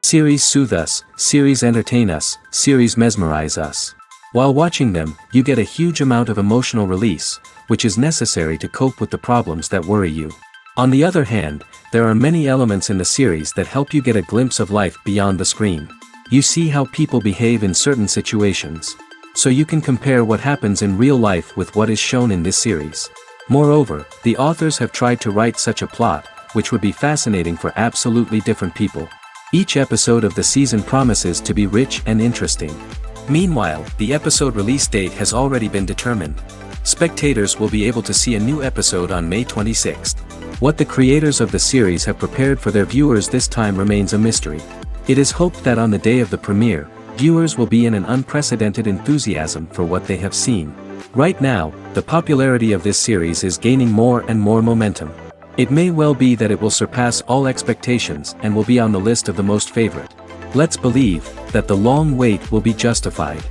Series soothe us, series entertain us, series mesmerize us. While watching them, you get a huge amount of emotional release, which is necessary to cope with the problems that worry you. On the other hand, there are many elements in the series that help you get a glimpse of life beyond the screen. You see how people behave in certain situations. So you can compare what happens in real life with what is shown in this series. Moreover, the authors have tried to write such a plot, which would be fascinating for absolutely different people. Each episode of the season promises to be rich and interesting. Meanwhile, the episode release date has already been determined. Spectators will be able to see a new episode on May 26th. What the creators of the series have prepared for their viewers this time remains a mystery. It is hoped that on the day of the premiere, viewers will be in an unprecedented enthusiasm for what they have seen. Right now, the popularity of this series is gaining more and more momentum. It may well be that it will surpass all expectations and will be on the list of the most favorite. Let's believe that the long wait will be justified.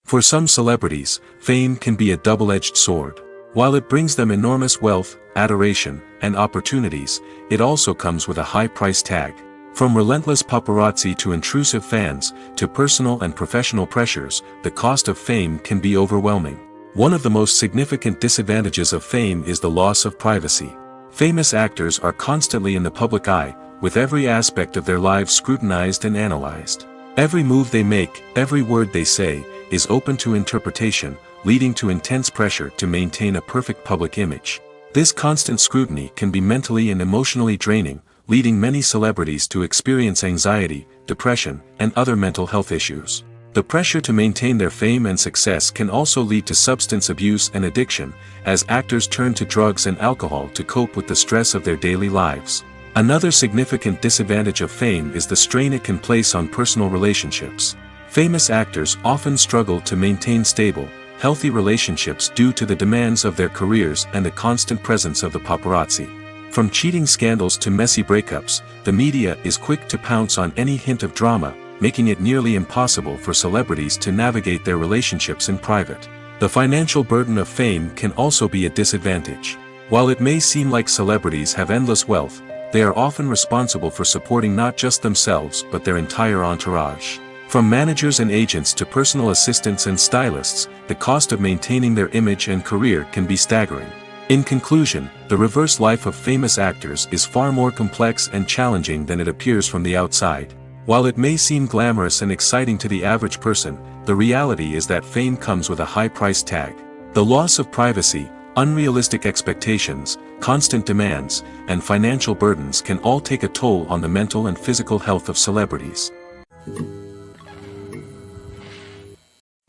For some celebrities, fame can be a double-edged sword. While it brings them enormous wealth, adoration, and opportunities, it also comes with a high price tag. From relentless paparazzi to intrusive fans, to personal and professional pressures, the cost of fame can be overwhelming. One of the most significant disadvantages of fame is the loss of privacy. Famous actors are constantly in the public eye, with every aspect of their lives scrutinized and analyzed. Every move they make, every word they say, is open to interpretation, leading to intense pressure to maintain a perfect public image. This constant scrutiny can be mentally and emotionally draining, leading many celebrities to experience anxiety, depression, and other mental health issues. The pressure to maintain their fame and success can also lead to substance abuse and addiction, as actors turn to drugs and alcohol to cope with the stress of their daily lives. Another significant disadvantage of fame is the strain it can place on personal relationships. Famous actors often struggle to maintain stable, healthy relationships due to the demands of their careers and the constant presence of the paparazzi. From cheating scandals to messy breakups, the media is quick to pounce on any hint of drama, making it nearly impossible for celebrities to navigate their relationships in private. The financial burden of fame can also be a disadvantage. While it may seem like celebrities have endless wealth, they are often responsible for supporting not just themselves but their entire entourage. From managers and agents to personal assistants and stylists, the cost of maintaining their image and career can be staggering. In conclusion, the reverse life of famous actors is far more complex and challenging than it appears from the outside. While it may seem glamorous and exciting to the average person, the reality is that fame comes with a high price tag. The loss of privacy, unrealistic expectations, constant demands, and financial burdens can all take a toll on the mental and physical health of celebrities.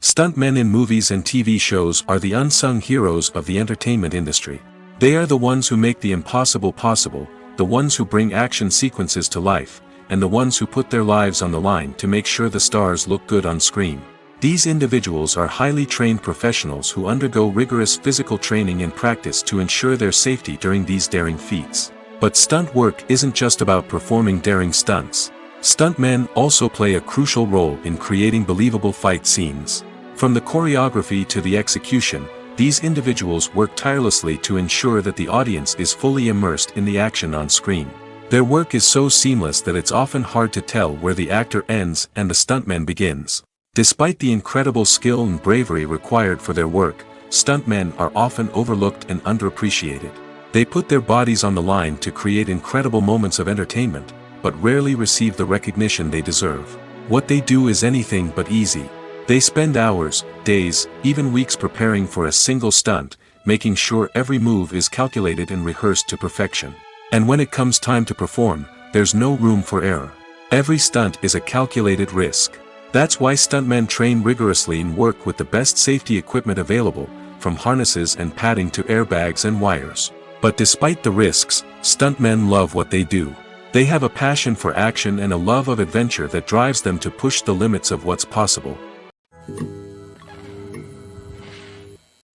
Stuntmen in movies and TV shows are the unsung heroes of the entertainment industry. They are the ones who make the impossible possible, the ones who bring action sequences to life, and the ones who put their lives on the line to make sure the stars look good on screen. These individuals are highly trained professionals who undergo rigorous physical training and practice to ensure their safety during these daring feats. But stunt work isn't just about performing daring stunts. Stuntmen also play a crucial role in creating believable fight scenes. From the choreography to the execution, these individuals work tirelessly to ensure that the audience is fully immersed in the action on screen. Their work is so seamless that it's often hard to tell where the actor ends and the stuntman begins. Despite the incredible skill and bravery required for their work, stuntmen are often overlooked and underappreciated. They put their bodies on the line to create incredible moments of entertainment, but rarely receive the recognition they deserve. What they do is anything but easy. They spend hours, days, even weeks preparing for a single stunt, making sure every move is calculated and rehearsed to perfection. And when it comes time to perform, there's no room for error. Every stunt is a calculated risk. That's why stuntmen train rigorously and work with the best safety equipment available, from harnesses and padding to airbags and wires. But despite the risks, stuntmen love what they do. They have a passion for action and a love of adventure that drives them to push the limits of what's possible.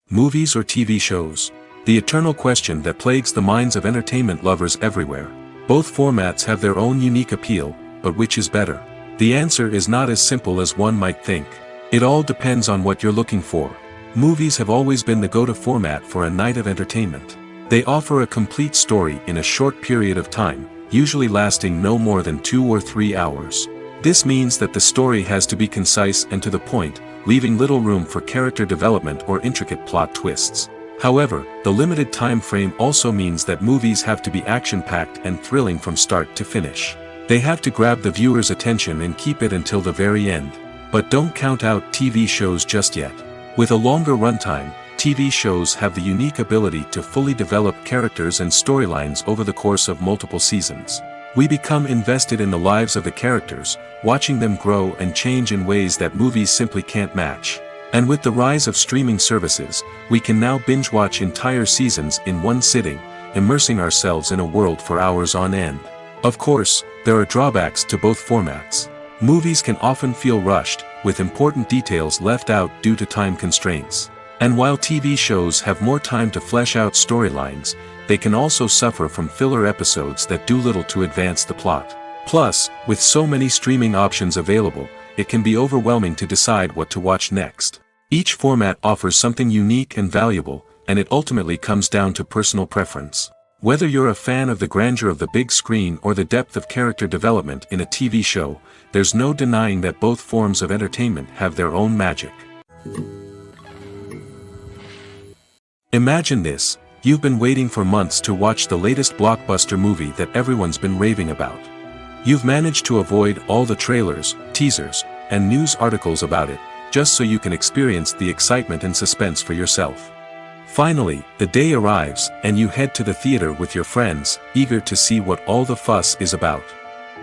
Movies or TV shows? The eternal question that plagues the minds of entertainment lovers everywhere. Both formats have their own unique appeal, but which is better? The answer is not as simple as one might think. It all depends on what you're looking for. Movies have always been the go-to format for a night of entertainment. They offer a complete story in a short period of time, usually lasting no more than 2 or 3 hours. This means that the story has to be concise and to the point, leaving little room for character development or intricate plot twists. However, the limited time frame also means that movies have to be action-packed and thrilling from start to finish. They have to grab the viewer's attention and keep it until the very end. But don't count out TV shows just yet. With a longer runtime, TV shows have the unique ability to fully develop characters and storylines over the course of multiple seasons. We become invested in the lives of the characters, watching them grow and change in ways that movies simply can't match. And with the rise of streaming services, we can now binge-watch entire seasons in one sitting, immersing ourselves in a world for hours on end. Of course, there are drawbacks to both formats. Movies can often feel rushed, with important details left out due to time constraints. And while TV shows have more time to flesh out storylines, they can also suffer from filler episodes that do little to advance the plot. Plus, with so many streaming options available, it can be overwhelming to decide what to watch next. Each format offers something unique and valuable, and it ultimately comes down to personal preference. Whether you're a fan of the grandeur of the big screen or the depth of character development in a TV show, there's no denying that both forms of entertainment have their own magic. Imagine this: you've been waiting for months to watch the latest blockbuster movie that everyone's been raving about. You've managed to avoid all the trailers, teasers, and news articles about it, just so you can experience the excitement and suspense for yourself. Finally, the day arrives, and you head to the theater with your friends, eager to see what all the fuss is about.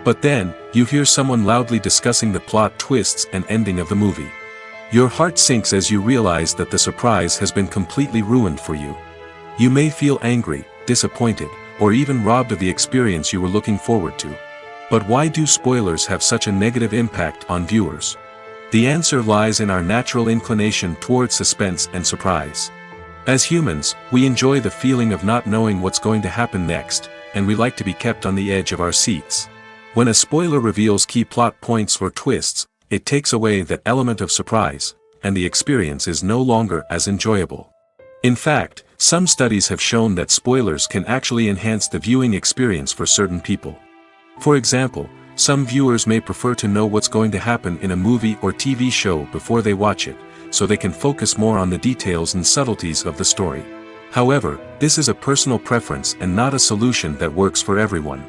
But then, you hear someone loudly discussing the plot twists and ending of the movie. Your heart sinks as you realize that the surprise has been completely ruined for you. You may feel angry, disappointed, or even robbed of the experience you were looking forward to. But why do spoilers have such a negative impact on viewers? The answer lies in our natural inclination towards suspense and surprise. As humans, we enjoy the feeling of not knowing what's going to happen next, and we like to be kept on the edge of our seats. When a spoiler reveals key plot points or twists, it takes away that element of surprise, and the experience is no longer as enjoyable. In fact, some studies have shown that spoilers can actually enhance the viewing experience for certain people. For example, some viewers may prefer to know what's going to happen in a movie or TV show before they watch it, so they can focus more on the details and subtleties of the story. However, this is a personal preference and not a solution that works for everyone.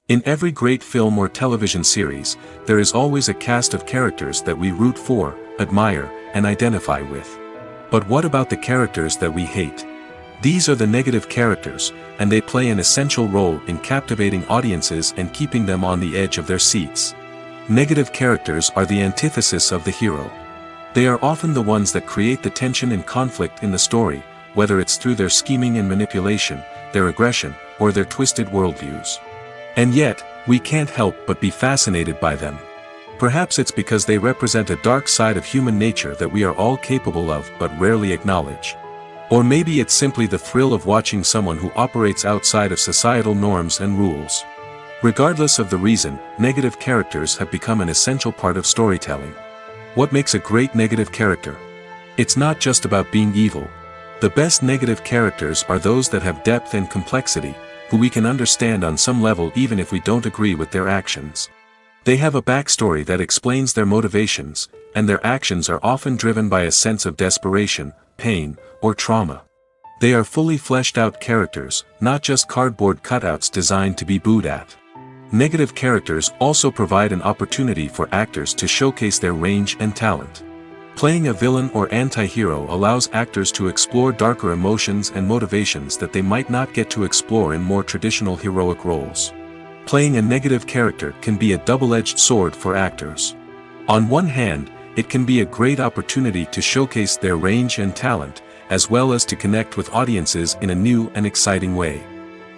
In every great film or television series, there is always a cast of characters that we root for, admire, and identify with. But what about the characters that we hate? These are the negative characters, and they play an essential role in captivating audiences and keeping them on the edge of their seats. Negative characters are the antithesis of the hero. They are often the ones that create the tension and conflict in the story, whether it's through their scheming and manipulation, their aggression, or their twisted worldviews. And yet, we can't help but be fascinated by them. Perhaps it's because they represent a dark side of human nature that we are all capable of but rarely acknowledge. Or maybe it's simply the thrill of watching someone who operates outside of societal norms and rules. Regardless of the reason, negative characters have become an essential part of storytelling. What makes a great negative character? It's not just about being evil. The best negative characters are those that have depth and complexity, who we can understand on some level even if we don't agree with their actions. They have a backstory that explains their motivations, and their actions are often driven by a sense of desperation, pain, or trauma. They are fully fleshed out characters, not just cardboard cutouts designed to be booed at. Negative characters also provide an opportunity for actors to showcase their range and talent. Playing a villain or anti-hero allows actors to explore darker emotions and motivations that they might not get to explore in more traditional heroic roles. Playing a negative character can be a double-edged sword for actors. On one hand, it can be a great opportunity to showcase their range and talent, as well as to connect with audiences in a new and exciting way.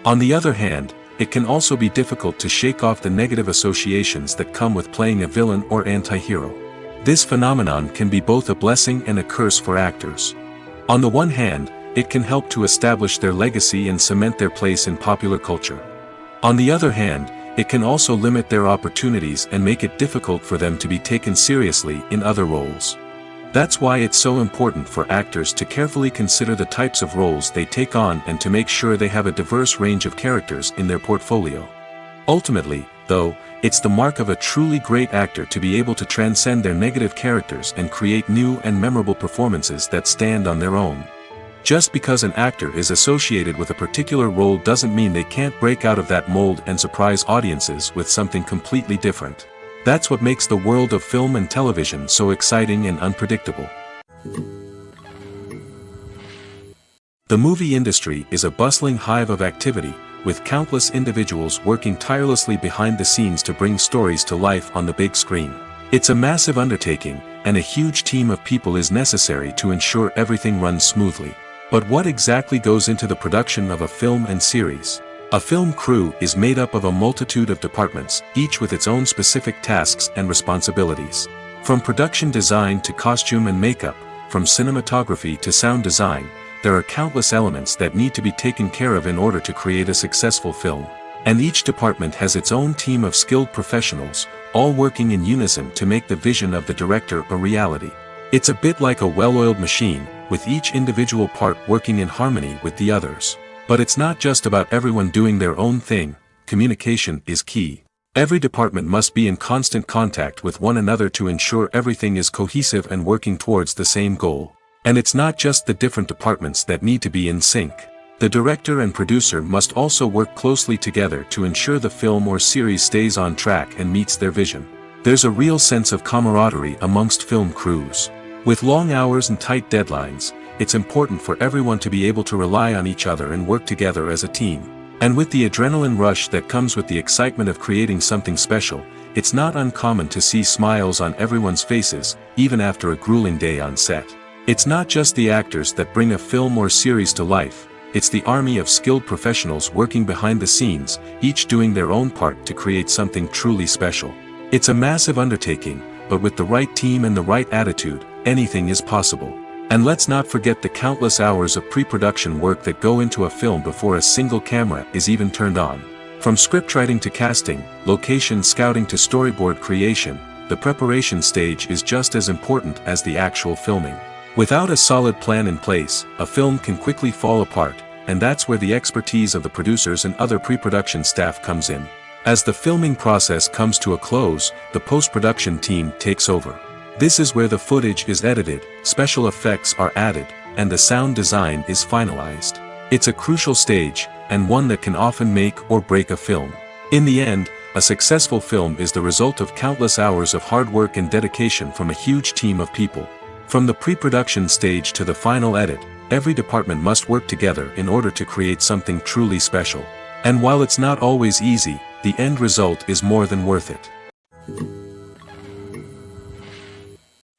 On the other hand, it can also be difficult to shake off the negative associations that come with playing a villain or anti-hero. This phenomenon can be both a blessing and a curse for actors. On the one hand, it can help to establish their legacy and cement their place in popular culture. On the other hand, it can also limit their opportunities and make it difficult for them to be taken seriously in other roles. That's why it's so important for actors to carefully consider the types of roles they take on and to make sure they have a diverse range of characters in their portfolio. Ultimately, though, it's the mark of a truly great actor to be able to transcend their negative characters and create new and memorable performances that stand on their own. Just because an actor is associated with a particular role doesn't mean they can't break out of that mold and surprise audiences with something completely different. That's what makes the world of film and television so exciting and unpredictable. The movie industry is a bustling hive of activity, with countless individuals working tirelessly behind the scenes to bring stories to life on the big screen. It's a massive undertaking, and a huge team of people is necessary to ensure everything runs smoothly. But what exactly goes into the production of a film and series? A film crew is made up of a multitude of departments, each with its own specific tasks and responsibilities. From production design to costume and makeup, from cinematography to sound design, there are countless elements that need to be taken care of in order to create a successful film. And each department has its own team of skilled professionals, all working in unison to make the vision of the director a reality. It's a bit like a well-oiled machine, with each individual part working in harmony with the others. But it's not just about everyone doing their own thing. Communication is key. Every department must be in constant contact with one another to ensure everything is cohesive and working towards the same goal. And it's not just the different departments that need to be in sync. The director and producer must also work closely together to ensure the film or series stays on track and meets their vision. There's a real sense of camaraderie amongst film crews. With long hours and tight deadlines, it's important for everyone to be able to rely on each other and work together as a team. And with the adrenaline rush that comes with the excitement of creating something special, it's not uncommon to see smiles on everyone's faces, even after a grueling day on set. It's not just the actors that bring a film or series to life, it's the army of skilled professionals working behind the scenes, each doing their own part to create something truly special. It's a massive undertaking, but with the right team and the right attitude, anything is possible. And let's not forget the countless hours of pre-production work that go into a film before a single camera is even turned on. From scriptwriting to casting, location scouting to storyboard creation, the preparation stage is just as important as the actual filming. Without a solid plan in place, a film can quickly fall apart, and that's where the expertise of the producers and other pre-production staff comes in. As the filming process comes to a close, the post-production team takes over. This is where the footage is edited, special effects are added, and the sound design is finalized. It's a crucial stage, and one that can often make or break a film. In the end, a successful film is the result of countless hours of hard work and dedication from a huge team of people. From the pre-production stage to the final edit, every department must work together in order to create something truly special. And while it's not always easy, the end result is more than worth it.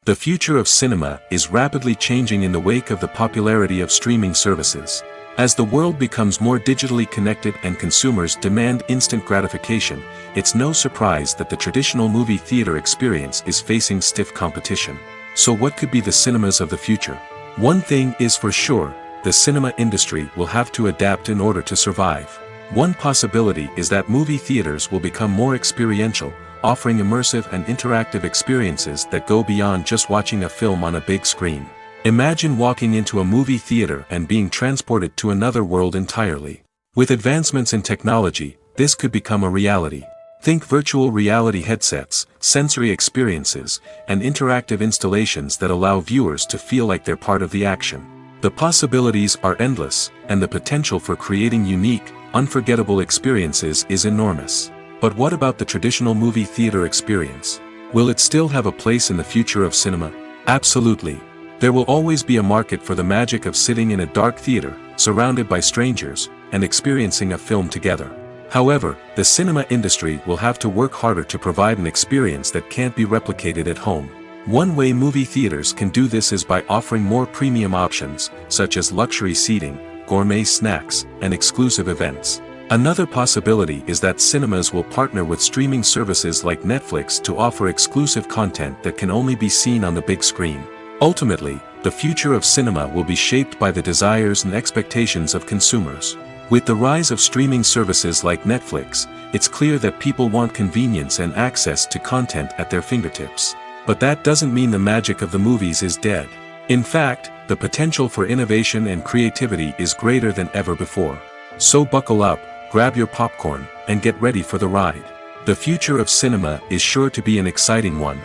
The future of cinema is rapidly changing in the wake of the popularity of streaming services. As the world becomes more digitally connected and consumers demand instant gratification, it's no surprise that the traditional movie theater experience is facing stiff competition. So what could be the cinemas of the future? One thing is for sure, the cinema industry will have to adapt in order to survive. One possibility is that movie theaters will become more experiential, offering immersive and interactive experiences that go beyond just watching a film on a big screen. Imagine walking into a movie theater and being transported to another world entirely. With advancements in technology, this could become a reality. Think virtual reality headsets, sensory experiences, and interactive installations that allow viewers to feel like they're part of the action. The possibilities are endless, and the potential for creating unique, unforgettable experiences is enormous. But what about the traditional movie theater experience? Will it still have a place in the future of cinema? Absolutely. There will always be a market for the magic of sitting in a dark theater, surrounded by strangers, and experiencing a film together. However, the cinema industry will have to work harder to provide an experience that can't be replicated at home. One way movie theaters can do this is by offering more premium options, such as luxury seating, gourmet snacks, and exclusive events. Another possibility is that cinemas will partner with streaming services like Netflix to offer exclusive content that can only be seen on the big screen. Ultimately, the future of cinema will be shaped by the desires and expectations of consumers. With the rise of streaming services like Netflix, it's clear that people want convenience and access to content at their fingertips. But that doesn't mean the magic of the movies is dead. In fact, the potential for innovation and creativity is greater than ever before. So buckle up, grab your popcorn, and get ready for the ride. The future of cinema is sure to be an exciting one.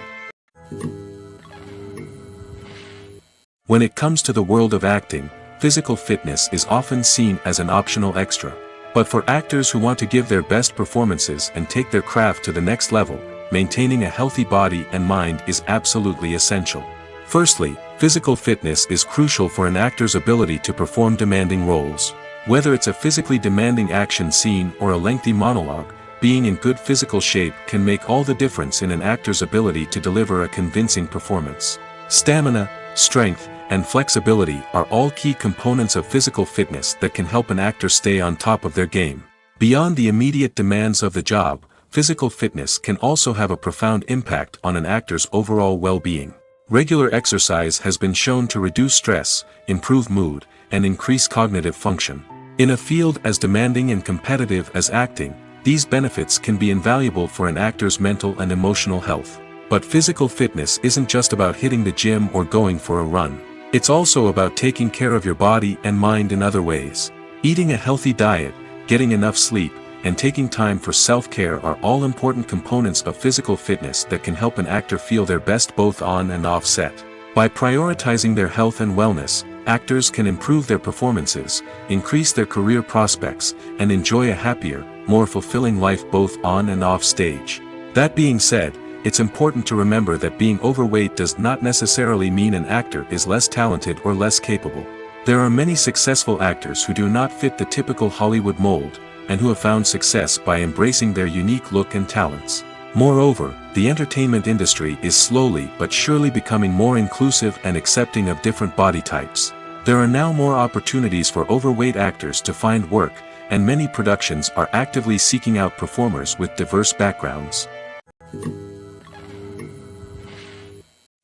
When it comes to the world of acting, physical fitness is often seen as an optional extra. But for actors who want to give their best performances and take their craft to the next level, maintaining a healthy body and mind is absolutely essential. Firstly, physical fitness is crucial for an actor's ability to perform demanding roles. Whether it's a physically demanding action scene or a lengthy monologue, being in good physical shape can make all the difference in an actor's ability to deliver a convincing performance. Stamina, strength, and flexibility are all key components of physical fitness that can help an actor stay on top of their game. Beyond the immediate demands of the job, physical fitness can also have a profound impact on an actor's overall well-being. Regular exercise has been shown to reduce stress, improve mood, and increase cognitive function. In a field as demanding and competitive as acting, these benefits can be invaluable for an actor's mental and emotional health. But physical fitness isn't just about hitting the gym or going for a run. It's also about taking care of your body and mind in other ways. Eating a healthy diet, getting enough sleep, and taking time for self-care are all important components of physical fitness that can help an actor feel their best both on and off set. By prioritizing their health and wellness, actors can improve their performances, increase their career prospects, and enjoy a happier, more fulfilling life both on and off stage. That being said, it's important to remember that being overweight does not necessarily mean an actor is less talented or less capable. There are many successful actors who do not fit the typical Hollywood mold, and who have found success by embracing their unique look and talents. Moreover, the entertainment industry is slowly but surely becoming more inclusive and accepting of different body types. There are now more opportunities for overweight actors to find work, and many productions are actively seeking out performers with diverse backgrounds.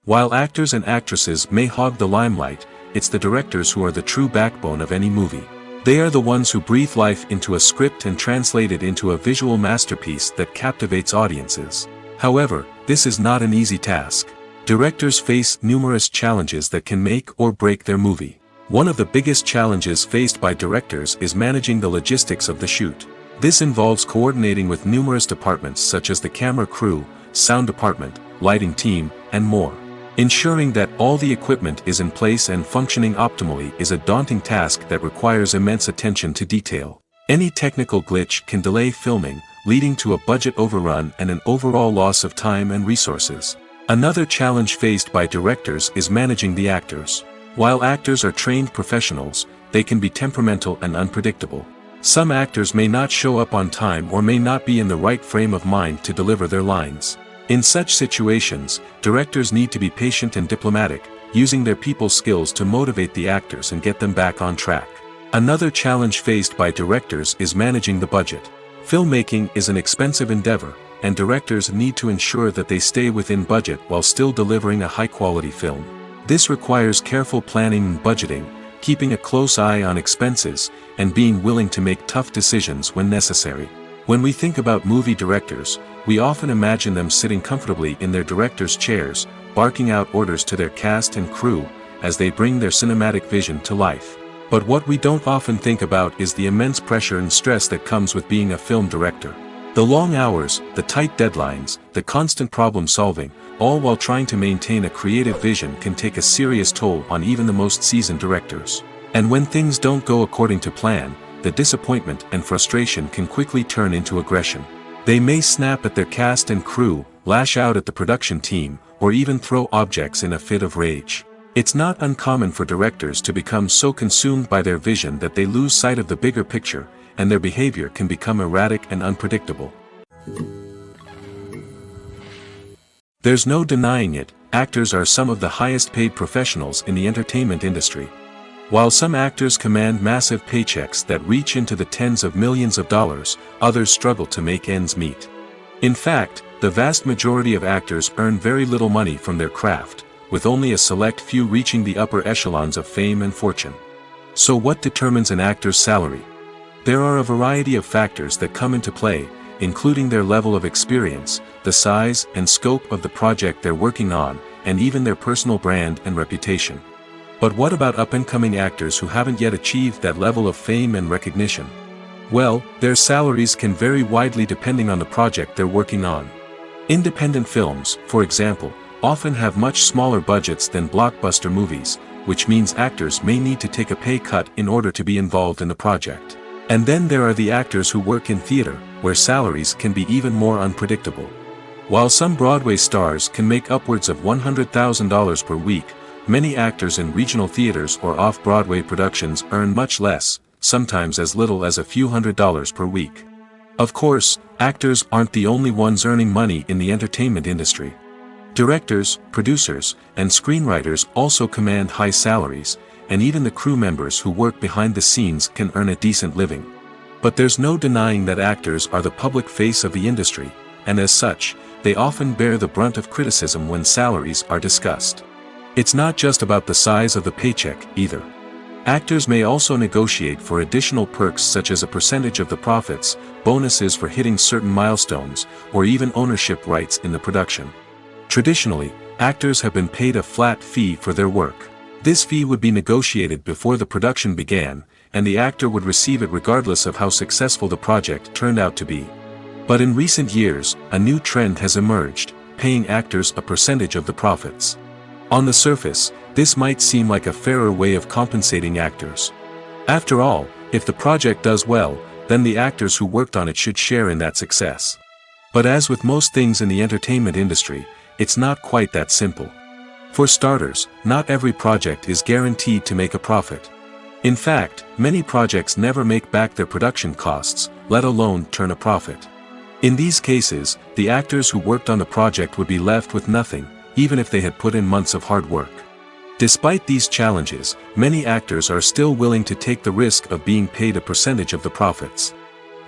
While actors and actresses may hog the limelight, it's the directors who are the true backbone of any movie. They are the ones who breathe life into a script and translate it into a visual masterpiece that captivates audiences. However, this is not an easy task. Directors face numerous challenges that can make or break their movie. One of the biggest challenges faced by directors is managing the logistics of the shoot. This involves coordinating with numerous departments such as the camera crew, sound department, lighting team, and more. Ensuring that all the equipment is in place and functioning optimally is a daunting task that requires immense attention to detail. Any technical glitch can delay filming, leading to a budget overrun and an overall loss of time and resources. Another challenge faced by directors is managing the actors. While actors are trained professionals, they can be temperamental and unpredictable. Some actors may not show up on time or may not be in the right frame of mind to deliver their lines. In such situations, directors need to be patient and diplomatic, using their people skills to motivate the actors and get them back on track. Another challenge faced by directors is managing the budget. Filmmaking is an expensive endeavor, and directors need to ensure that they stay within budget while still delivering a high-quality film. This requires careful planning and budgeting, keeping a close eye on expenses, and being willing to make tough decisions when necessary. When we think about movie directors, we often imagine them sitting comfortably in their director's chairs, barking out orders to their cast and crew, as they bring their cinematic vision to life. But what we don't often think about is the immense pressure and stress that comes with being a film director. The long hours, the tight deadlines, the constant problem solving, all while trying to maintain a creative vision can take a serious toll on even the most seasoned directors. And when things don't go according to plan, the disappointment and frustration can quickly turn into aggression. They may snap at their cast and crew, lash out at the production team, or even throw objects in a fit of rage. It's not uncommon for directors to become so consumed by their vision that they lose sight of the bigger picture, and their behavior can become erratic and unpredictable. There's no denying it, actors are some of the highest paid professionals in the entertainment industry. While some actors command massive paychecks that reach into the tens of millions of dollars, others struggle to make ends meet. In fact, the vast majority of actors earn very little money from their craft, with only a select few reaching the upper echelons of fame and fortune. So what determines an actor's salary? There are a variety of factors that come into play, including their level of experience, the size and scope of the project they're working on, and even their personal brand and reputation. But what about up-and-coming actors who haven't yet achieved that level of fame and recognition? Well, their salaries can vary widely depending on the project they're working on. Independent films, for example, often have much smaller budgets than blockbuster movies, which means actors may need to take a pay cut in order to be involved in the project. And then there are the actors who work in theater, where salaries can be even more unpredictable. While some Broadway stars can make upwards of $100,000 per week, many actors in regional theaters or off-Broadway productions earn much less, sometimes as little as a few $100s per week. Of course, actors aren't the only ones earning money in the entertainment industry. Directors, producers, and screenwriters also command high salaries, and even the crew members who work behind the scenes can earn a decent living. But there's no denying that actors are the public face of the industry, and as such, they often bear the brunt of criticism when salaries are discussed. It's not just about the size of the paycheck, either. Actors may also negotiate for additional perks such as a percentage of the profits, bonuses for hitting certain milestones, or even ownership rights in the production. Traditionally, actors have been paid a flat fee for their work. This fee would be negotiated before the production began, and the actor would receive it regardless of how successful the project turned out to be. But in recent years, a new trend has emerged, paying actors a percentage of the profits. On the surface, this might seem like a fairer way of compensating actors. After all, if the project does well, then the actors who worked on it should share in that success. But as with most things in the entertainment industry, it's not quite that simple. For starters, not every project is guaranteed to make a profit. In fact, many projects never make back their production costs, let alone turn a profit. In these cases, the actors who worked on the project would be left with nothing, even if they had put in months of hard work. Despite these challenges, many actors are still willing to take the risk of being paid a percentage of the profits.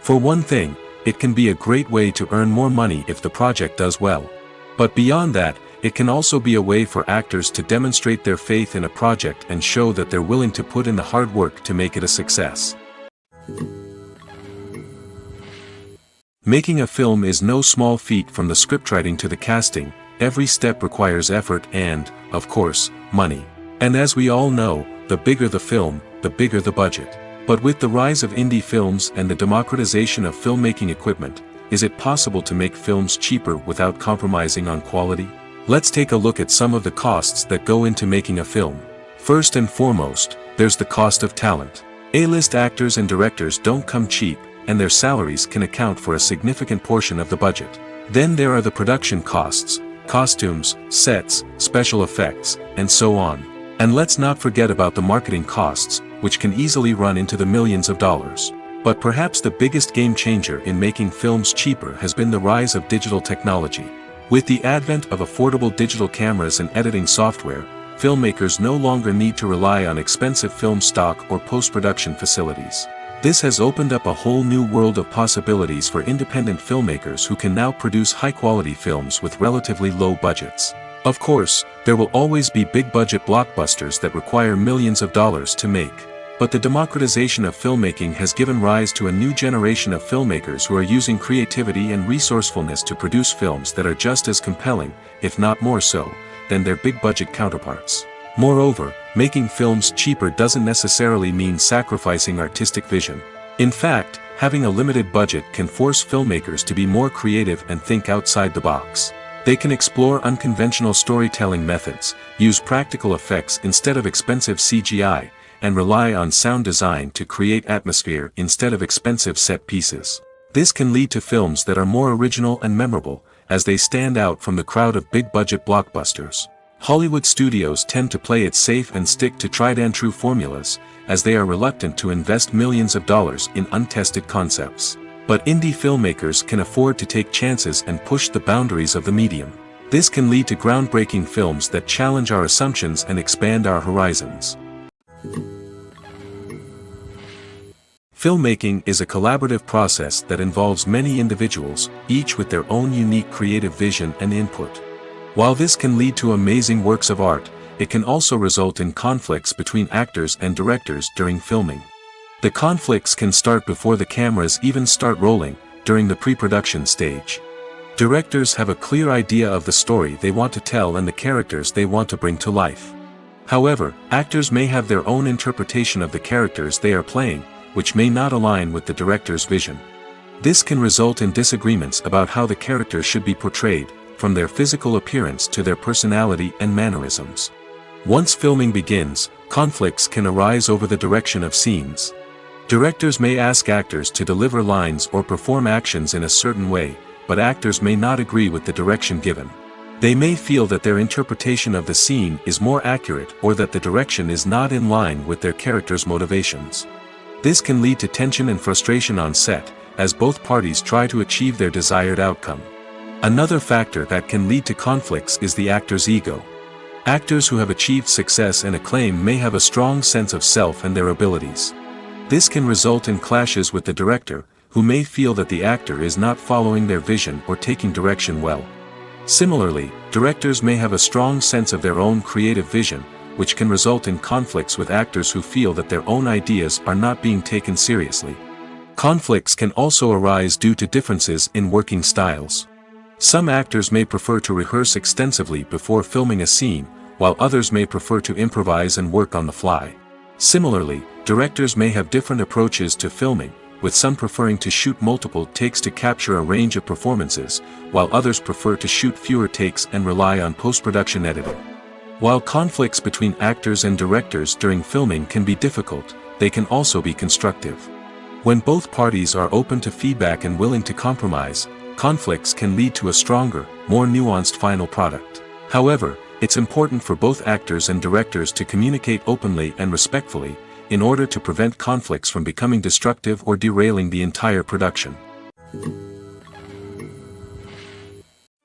For one thing, it can be a great way to earn more money if the project does well. But beyond that, it can also be a way for actors to demonstrate their faith in a project and show that they're willing to put in the hard work to make it a success. Making a film is no small feat. From the scriptwriting to the casting, every step requires effort and, of course, money. And as we all know, the bigger the film, the bigger the budget. But with the rise of indie films and the democratization of filmmaking equipment, is it possible to make films cheaper without compromising on quality? Let's take a look at some of the costs that go into making a film. First and foremost, there's the cost of talent. A-list actors and directors don't come cheap, and their salaries can account for a significant portion of the budget. Then there are the production costs, costumes, sets, special effects, and so on. And let's not forget about the marketing costs, which can easily run into the millions of dollars. But perhaps the biggest game changer in making films cheaper has been the rise of digital technology. With the advent of affordable digital cameras and editing software, filmmakers no longer need to rely on expensive film stock or post-production facilities. This has opened up a whole new world of possibilities for independent filmmakers who can now produce high-quality films with relatively low budgets. Of course, there will always be big-budget blockbusters that require millions of dollars to make. But the democratization of filmmaking has given rise to a new generation of filmmakers who are using creativity and resourcefulness to produce films that are just as compelling, if not more so, than their big-budget counterparts. Moreover, making films cheaper doesn't necessarily mean sacrificing artistic vision. In fact, having a limited budget can force filmmakers to be more creative and think outside the box. They can explore unconventional storytelling methods, use practical effects instead of expensive CGI, and rely on sound design to create atmosphere instead of expensive set pieces. This can lead to films that are more original and memorable, as they stand out from the crowd of big-budget blockbusters. Hollywood studios tend to play it safe and stick to tried-and-true formulas, as they are reluctant to invest millions of dollars in untested concepts. But indie filmmakers can afford to take chances and push the boundaries of the medium. This can lead to groundbreaking films that challenge our assumptions and expand our horizons. Filmmaking is a collaborative process that involves many individuals, each with their own unique creative vision and input. While this can lead to amazing works of art, it can also result in conflicts between actors and directors during filming. The conflicts can start before the cameras even start rolling, during the pre-production stage. Directors have a clear idea of the story they want to tell and the characters they want to bring to life. However, actors may have their own interpretation of the characters they are playing, which may not align with the director's vision. This can result in disagreements about how the characters should be portrayed, from their physical appearance to their personality and mannerisms. Once filming begins, conflicts can arise over the direction of scenes. Directors may ask actors to deliver lines or perform actions in a certain way, but actors may not agree with the direction given. They may feel that their interpretation of the scene is more accurate or that the direction is not in line with their character's motivations. This can lead to tension and frustration on set, as both parties try to achieve their desired outcome. Another factor that can lead to conflicts is the actor's ego. Actors who have achieved success and acclaim may have a strong sense of self and their abilities. This can result in clashes with the director, who may feel that the actor is not following their vision or taking direction well. Similarly, directors may have a strong sense of their own creative vision, which can result in conflicts with actors who feel that their own ideas are not being taken seriously. Conflicts can also arise due to differences in working styles. Some actors may prefer to rehearse extensively before filming a scene, while others may prefer to improvise and work on the fly. Similarly, directors may have different approaches to filming, with some preferring to shoot multiple takes to capture a range of performances, while others prefer to shoot fewer takes and rely on post-production editing. While conflicts between actors and directors during filming can be difficult, they can also be constructive. When both parties are open to feedback and willing to compromise, conflicts can lead to a stronger, more nuanced final product. However, it's important for both actors and directors to communicate openly and respectfully, in order to prevent conflicts from becoming destructive or derailing the entire production.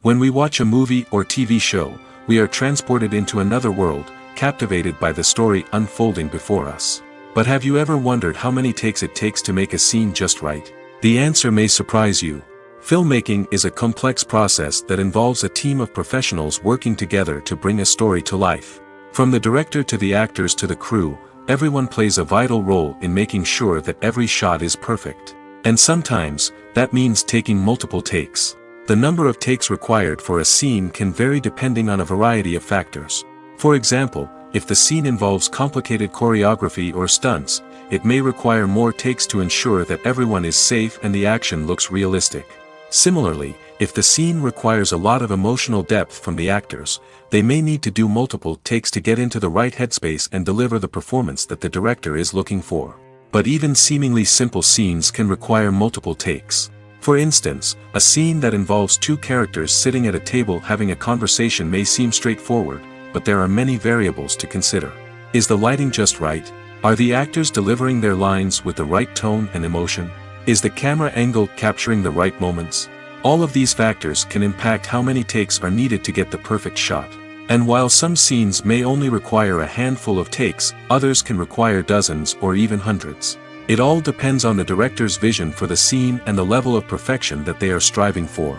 When we watch a movie or TV show, we are transported into another world, captivated by the story unfolding before us. But have you ever wondered how many takes it takes to make a scene just right? The answer may surprise you. Filmmaking is a complex process that involves a team of professionals working together to bring a story to life. From the director to the actors to the crew, everyone plays a vital role in making sure that every shot is perfect. And sometimes, that means taking multiple takes. The number of takes required for a scene can vary depending on a variety of factors. For example, if the scene involves complicated choreography or stunts, it may require more takes to ensure that everyone is safe and the action looks realistic. Similarly, if the scene requires a lot of emotional depth from the actors, they may need to do multiple takes to get into the right headspace and deliver the performance that the director is looking for. But even seemingly simple scenes can require multiple takes. For instance, a scene that involves two characters sitting at a table having a conversation may seem straightforward, but there are many variables to consider. Is the lighting just right? Are the actors delivering their lines with the right tone and emotion? Is the camera angle capturing the right moments? All of these factors can impact how many takes are needed to get the perfect shot. And while some scenes may only require a handful of takes, others can require dozens or even hundreds. It all depends on the director's vision for the scene and the level of perfection that they are striving for.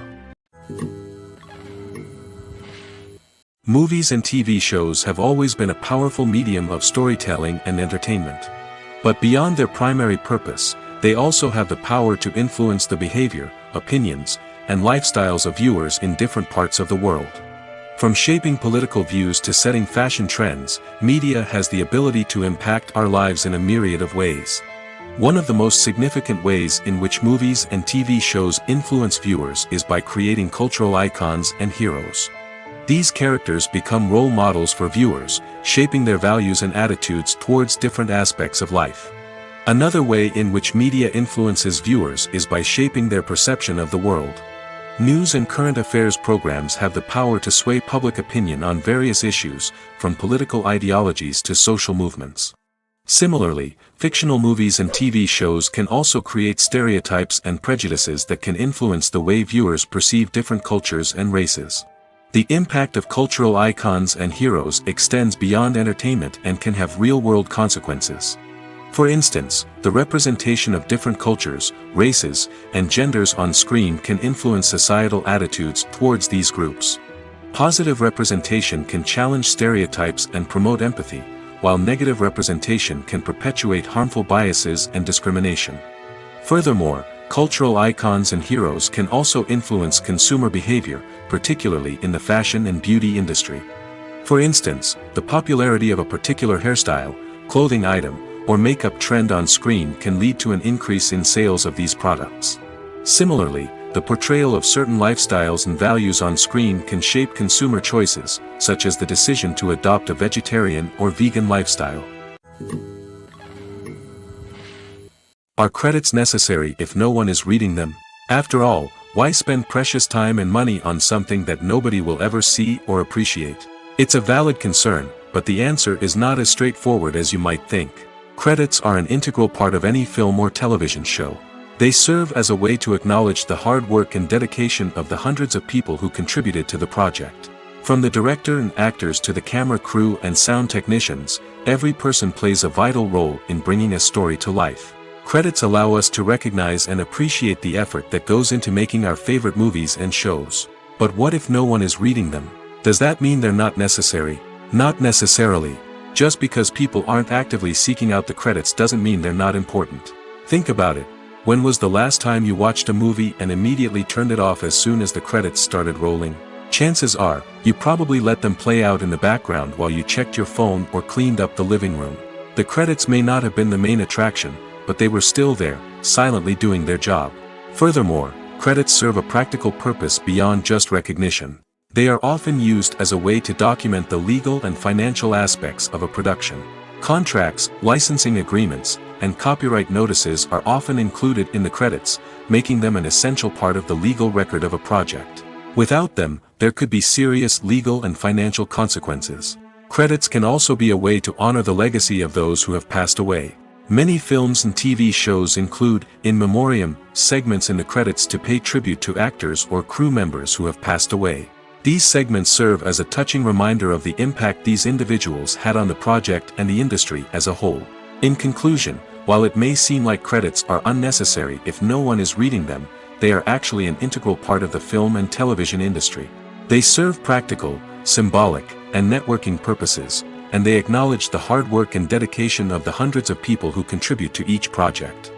Movies and TV shows have always been a powerful medium of storytelling and entertainment. But beyond their primary purpose, they also have the power to influence the behavior, opinions, and lifestyles of viewers in different parts of the world. From shaping political views to setting fashion trends, media has the ability to impact our lives in a myriad of ways. One of the most significant ways in which movies and TV shows influence viewers is by creating cultural icons and heroes. These characters become role models for viewers, shaping their values and attitudes towards different aspects of life. Another way in which media influences viewers is by shaping their perception of the world. News and current affairs programs have the power to sway public opinion on various issues, from political ideologies to social movements. Similarly, fictional movies and TV shows can also create stereotypes and prejudices that can influence the way viewers perceive different cultures and races. The impact of cultural icons and heroes extends beyond entertainment and can have real-world consequences. For instance, the representation of different cultures, races, and genders on screen can influence societal attitudes towards these groups. Positive representation can challenge stereotypes and promote empathy, while negative representation can perpetuate harmful biases and discrimination. Furthermore, Cultural icons and heroes can also influence consumer behavior, particularly in the fashion and beauty industry. For instance, the popularity of a particular hairstyle, clothing item, or makeup trend on screen can lead to an increase in sales of these products. Similarly, the portrayal of certain lifestyles and values on screen can shape consumer choices, such as the decision to adopt a vegetarian or vegan lifestyle. Are credits necessary if no one is reading them? After all, why spend precious time and money on something that nobody will ever see or appreciate? It's a valid concern, but the answer is not as straightforward as you might think. Credits are an integral part of any film or television show. They serve as a way to acknowledge the hard work and dedication of the hundreds of people who contributed to the project. From the director and actors to the camera crew and sound technicians, every person plays a vital role in bringing a story to life. Credits allow us to recognize and appreciate the effort that goes into making our favorite movies and shows. But what if no one is reading them? Does that mean they're not necessary? Not necessarily. Just because people aren't actively seeking out the credits doesn't mean they're not important. Think about it. When was the last time you watched a movie and immediately turned it off as soon as the credits started rolling? Chances are, you probably let them play out in the background while you checked your phone or cleaned up the living room. The credits may not have been the main attraction, but they were still there, silently doing their job. Furthermore, credits serve a practical purpose beyond just recognition. They are often used as a way to document the legal and financial aspects of a production. Contracts, licensing agreements, and copyright notices are often included in the credits, making them an essential part of the legal record of a project. Without them, there could be serious legal and financial consequences. Credits can also be a way to honor the legacy of those who have passed away. Many films and TV shows include, in memoriam, segments in the credits to pay tribute to actors or crew members who have passed away. These segments serve as a touching reminder of the impact these individuals had on the project and the industry as a whole. In conclusion, while it may seem like credits are unnecessary if no one is reading them, they are actually an integral part of the film and television industry. They serve practical, symbolic, and networking purposes, and they acknowledge the hard work and dedication of the hundreds of people who contribute to each project.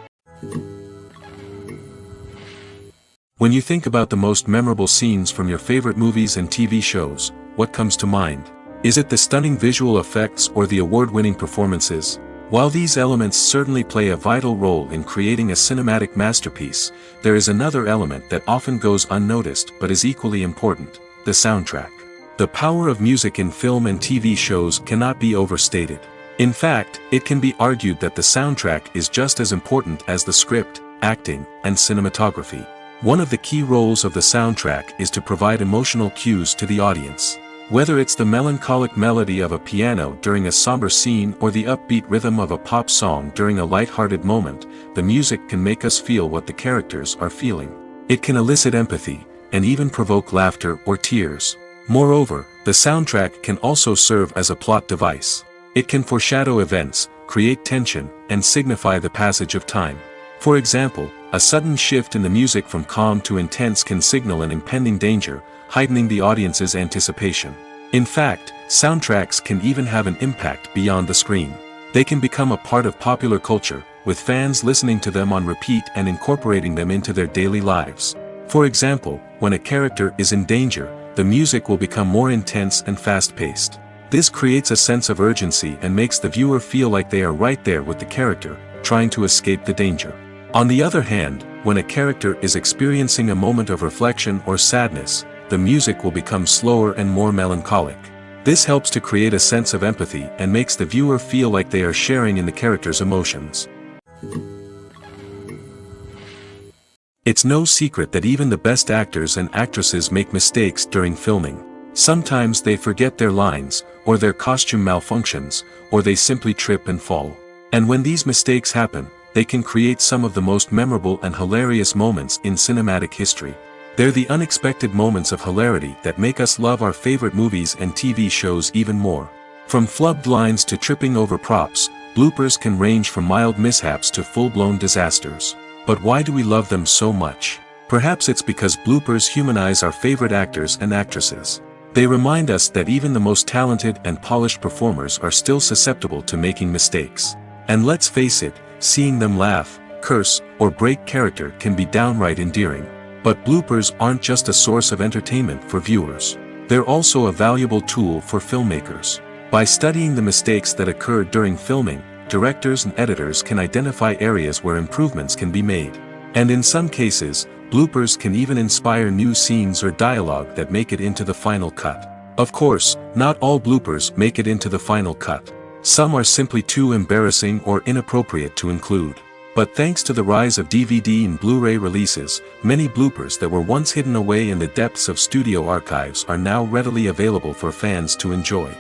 When you think about the most memorable scenes from your favorite movies and TV shows, what comes to mind? Is it the stunning visual effects or the award-winning performances? While these elements certainly play a vital role in creating a cinematic masterpiece, there is another element that often goes unnoticed but is equally important: the soundtrack. The power of music in film and TV shows cannot be overstated. In fact, it can be argued that the soundtrack is just as important as the script, acting, and cinematography. One of the key roles of the soundtrack is to provide emotional cues to the audience. Whether it's the melancholic melody of a piano during a somber scene or the upbeat rhythm of a pop song during a light-hearted moment, the music can make us feel what the characters are feeling. It can elicit empathy, and even provoke laughter or tears. Moreover, the soundtrack can also serve as a plot device. It can foreshadow events, create tension, and signify the passage of time. For example, a sudden shift in the music from calm to intense can signal an impending danger, heightening the audience's anticipation. In fact, soundtracks can even have an impact beyond the screen. They can become a part of popular culture, with fans listening to them on repeat and incorporating them into their daily lives. For example, when a character is in danger, the music will become more intense and fast-paced. This creates a sense of urgency and makes the viewer feel like they are right there with the character, trying to escape the danger. On the other hand, when a character is experiencing a moment of reflection or sadness, the music will become slower and more melancholic. This helps to create a sense of empathy and makes the viewer feel like they are sharing in the character's emotions. It's no secret that even the best actors and actresses make mistakes during filming. Sometimes they forget their lines, or their costume malfunctions, or they simply trip and fall. And when these mistakes happen, they can create some of the most memorable and hilarious moments in cinematic history. They're the unexpected moments of hilarity that make us love our favorite movies and TV shows even more. From flubbed lines to tripping over props, bloopers can range from mild mishaps to full-blown disasters. But why do we love them so much? Perhaps it's because bloopers humanize our favorite actors and actresses. They remind us that even the most talented and polished performers are still susceptible to making mistakes. And let's face it, seeing them laugh, curse, or break character can be downright endearing. But bloopers aren't just a source of entertainment for viewers. They're also a valuable tool for filmmakers. By studying the mistakes that occurred during filming, directors and editors can identify areas where improvements can be made. And in some cases, bloopers can even inspire new scenes or dialogue that make it into the final cut. Of course, not all bloopers make it into the final cut. Some are simply too embarrassing or inappropriate to include. But thanks to the rise of DVD and Blu-ray releases, many bloopers that were once hidden away in the depths of studio archives are now readily available for fans to enjoy.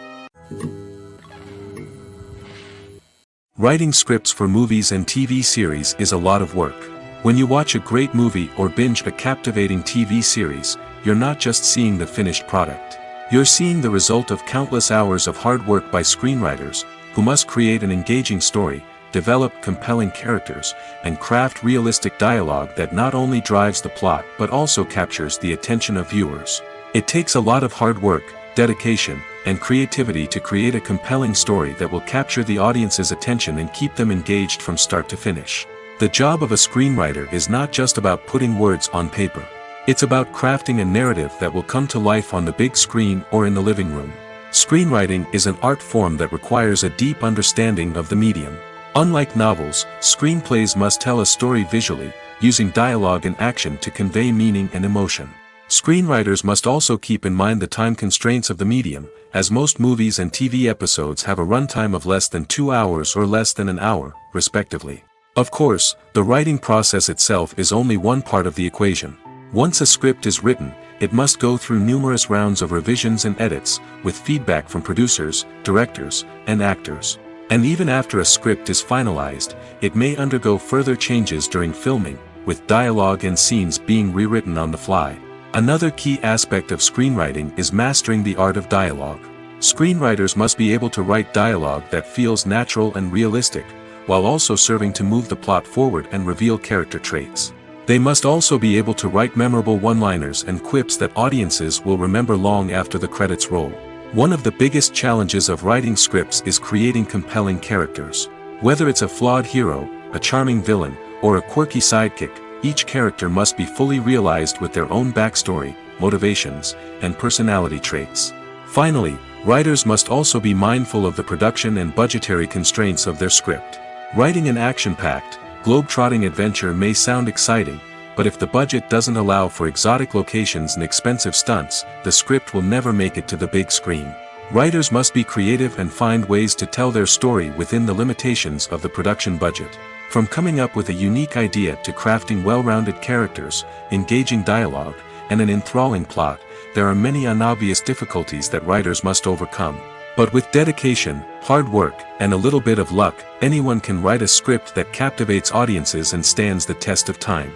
Writing scripts for movies and TV series is a lot of work. When you watch a great movie or binge a captivating TV series, you're not just seeing the finished product. You're seeing the result of countless hours of hard work by screenwriters, who must create an engaging story, develop compelling characters, and craft realistic dialogue that not only drives the plot but also captures the attention of viewers. It takes a lot of hard work, dedication, and creativity to create a compelling story that will capture the audience's attention and keep them engaged from start to finish. The job of a screenwriter is not just about putting words on paper. It's about crafting a narrative that will come to life on the big screen or in the living room. Screenwriting is an art form that requires a deep understanding of the medium. Unlike novels, screenplays must tell a story visually, using dialogue and action to convey meaning and emotion. Screenwriters must also keep in mind the time constraints of the medium, as most movies and TV episodes have a runtime of less than 2 hours or less than an hour, respectively. Of course, the writing process itself is only one part of the equation. Once a script is written, it must go through numerous rounds of revisions and edits, with feedback from producers, directors, and actors. And even after a script is finalized, it may undergo further changes during filming, with dialogue and scenes being rewritten on the fly. Another key aspect of screenwriting is mastering the art of dialogue. Screenwriters must be able to write dialogue that feels natural and realistic, while also serving to move the plot forward and reveal character traits. They must also be able to write memorable one-liners and quips that audiences will remember long after the credits roll. One of the biggest challenges of writing scripts is creating compelling characters. Whether it's a flawed hero, a charming villain, or a quirky sidekick, each character must be fully realized with their own backstory, motivations, and personality traits. Finally, writers must also be mindful of the production and budgetary constraints of their script. Writing an action-packed, globe-trotting adventure may sound exciting, but if the budget doesn't allow for exotic locations and expensive stunts, the script will never make it to the big screen. Writers must be creative and find ways to tell their story within the limitations of the production budget. From coming up with a unique idea to crafting well-rounded characters, engaging dialogue, and an enthralling plot, there are many unobvious difficulties that writers must overcome. But with dedication, hard work, and a little bit of luck, anyone can write a script that captivates audiences and stands the test of time.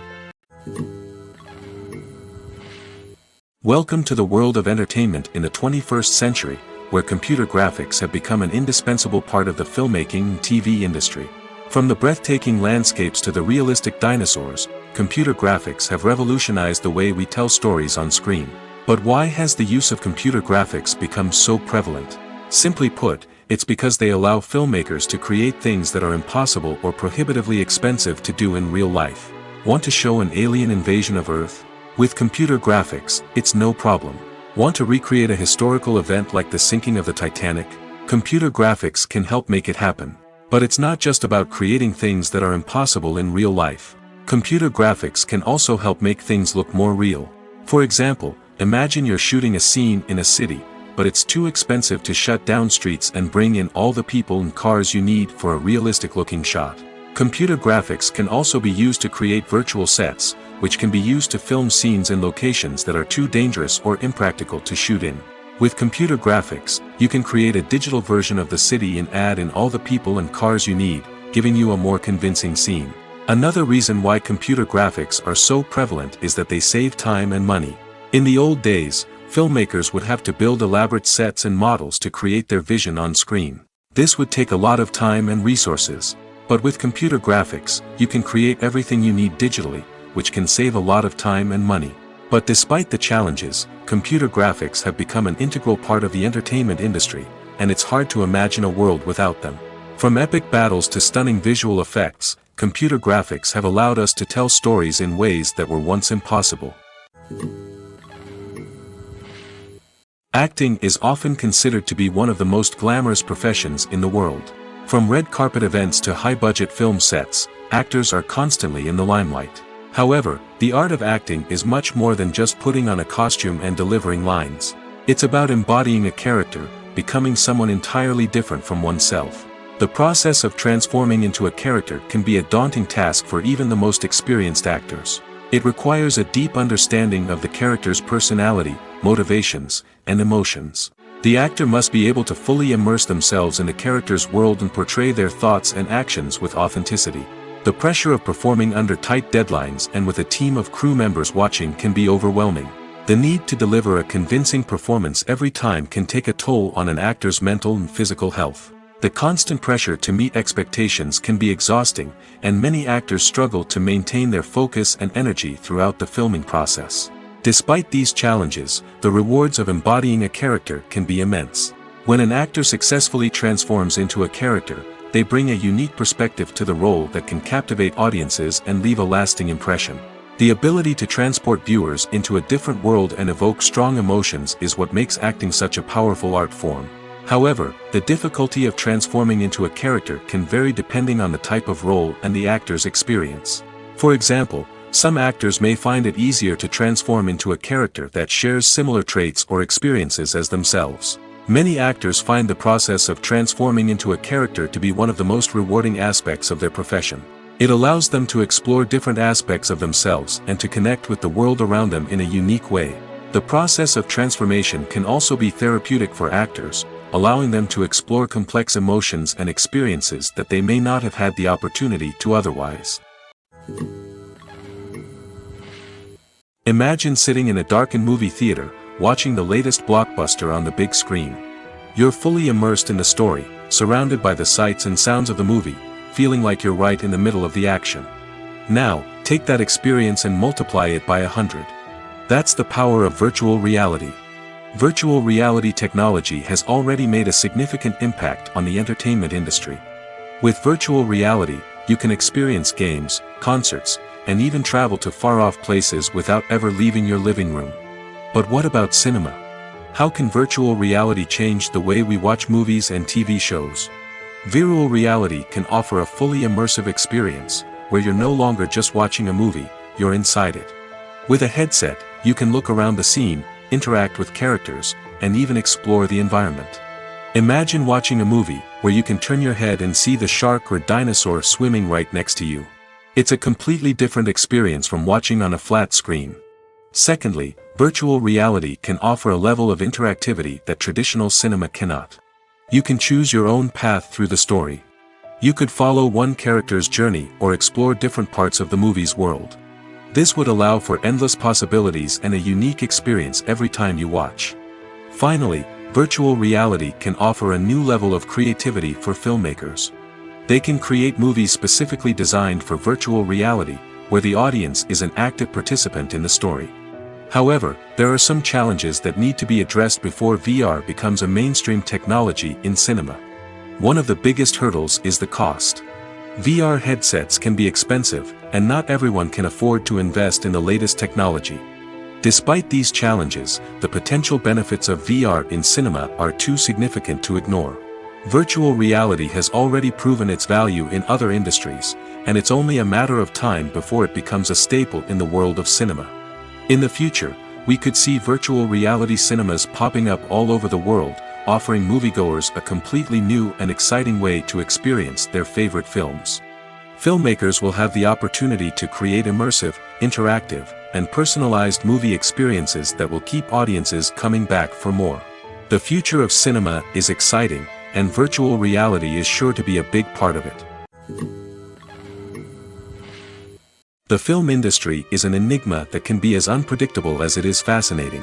Welcome to the world of entertainment in the 21st century, where computer graphics have become an indispensable part of the filmmaking and TV industry. From the breathtaking landscapes to the realistic dinosaurs, computer graphics have revolutionized the way we tell stories on screen. But why has the use of computer graphics become so prevalent? Simply put, it's because they allow filmmakers to create things that are impossible or prohibitively expensive to do in real life. Want to show an alien invasion of Earth? With computer graphics, it's no problem. Want to recreate a historical event like the sinking of the Titanic? Computer graphics can help make it happen. But it's not just about creating things that are impossible in real life. Computer graphics can also help make things look more real. For example, imagine you're shooting a scene in a city, but it's too expensive to shut down streets and bring in all the people and cars you need for a realistic-looking shot. Computer graphics can also be used to create virtual sets, which can be used to film scenes in locations that are too dangerous or impractical to shoot in. With computer graphics, you can create a digital version of the city and add in all the people and cars you need, giving you a more convincing scene. Another reason why computer graphics are so prevalent is that they save time and money. In the old days, filmmakers would have to build elaborate sets and models to create their vision on screen. This would take a lot of time and resources. But with computer graphics, you can create everything you need digitally, which can save a lot of time and money. But despite the challenges, computer graphics have become an integral part of the entertainment industry, and it's hard to imagine a world without them. From epic battles to stunning visual effects, computer graphics have allowed us to tell stories in ways that were once impossible. Acting is often considered to be one of the most glamorous professions in the world. From red carpet events to high-budget film sets, actors are constantly in the limelight. However, the art of acting is much more than just putting on a costume and delivering lines. It's about embodying a character, becoming someone entirely different from oneself. The process of transforming into a character can be a daunting task for even the most experienced actors. It requires a deep understanding of the character's personality, motivations, and emotions. The actor must be able to fully immerse themselves in the character's world and portray their thoughts and actions with authenticity. The pressure of performing under tight deadlines and with a team of crew members watching can be overwhelming. The need to deliver a convincing performance every time can take a toll on an actor's mental and physical health. The constant pressure to meet expectations can be exhausting, and many actors struggle to maintain their focus and energy throughout the filming process. Despite these challenges, the rewards of embodying a character can be immense. When an actor successfully transforms into a character, they bring a unique perspective to the role that can captivate audiences and leave a lasting impression. The ability to transport viewers into a different world and evoke strong emotions is what makes acting such a powerful art form. However, the difficulty of transforming into a character can vary depending on the type of role and the actor's experience. For example, some actors may find it easier to transform into a character that shares similar traits or experiences as themselves. Many actors find the process of transforming into a character to be one of the most rewarding aspects of their profession. It allows them to explore different aspects of themselves and to connect with the world around them in a unique way. The process of transformation can also be therapeutic for actors, allowing them to explore complex emotions and experiences that they may not have had the opportunity to otherwise. Imagine sitting in a darkened movie theater, watching the latest blockbuster on the big screen. You're fully immersed in the story, surrounded by the sights and sounds of the movie, feeling like you're right in the middle of the action. Now, take that experience and multiply it by 100. That's the power of virtual reality. Virtual reality technology has already made a significant impact on the entertainment industry. With virtual reality, you can experience games, concerts, and even travel to far-off places without ever leaving your living room. But what about cinema? How can virtual reality change the way we watch movies and TV shows? Virtual reality can offer a fully immersive experience, where you're no longer just watching a movie, you're inside it. With a headset, you can look around the scene, interact with characters, and even explore the environment. Imagine watching a movie where you can turn your head and see the shark or dinosaur swimming right next to you. It's a completely different experience from watching on a flat screen. Secondly, virtual reality can offer a level of interactivity that traditional cinema cannot. You can choose your own path through the story. You could follow one character's journey or explore different parts of the movie's world. This would allow for endless possibilities and a unique experience every time you watch. Finally, virtual reality can offer a new level of creativity for filmmakers. They can create movies specifically designed for virtual reality, where the audience is an active participant in the story. However, there are some challenges that need to be addressed before VR becomes a mainstream technology in cinema. One of the biggest hurdles is the cost. VR headsets can be expensive, and not everyone can afford to invest in the latest technology. Despite these challenges, the potential benefits of VR in cinema are too significant to ignore. Virtual reality has already proven its value in other industries, and it's only a matter of time before it becomes a staple in the world of cinema. In the future, we could see virtual reality cinemas popping up all over the world, offering moviegoers a completely new and exciting way to experience their favorite films. Filmmakers will have the opportunity to create immersive, interactive, and personalized movie experiences that will keep audiences coming back for more. The future of cinema is exciting, and virtual reality is sure to be a big part of it. The film industry is an enigma that can be as unpredictable as it is fascinating.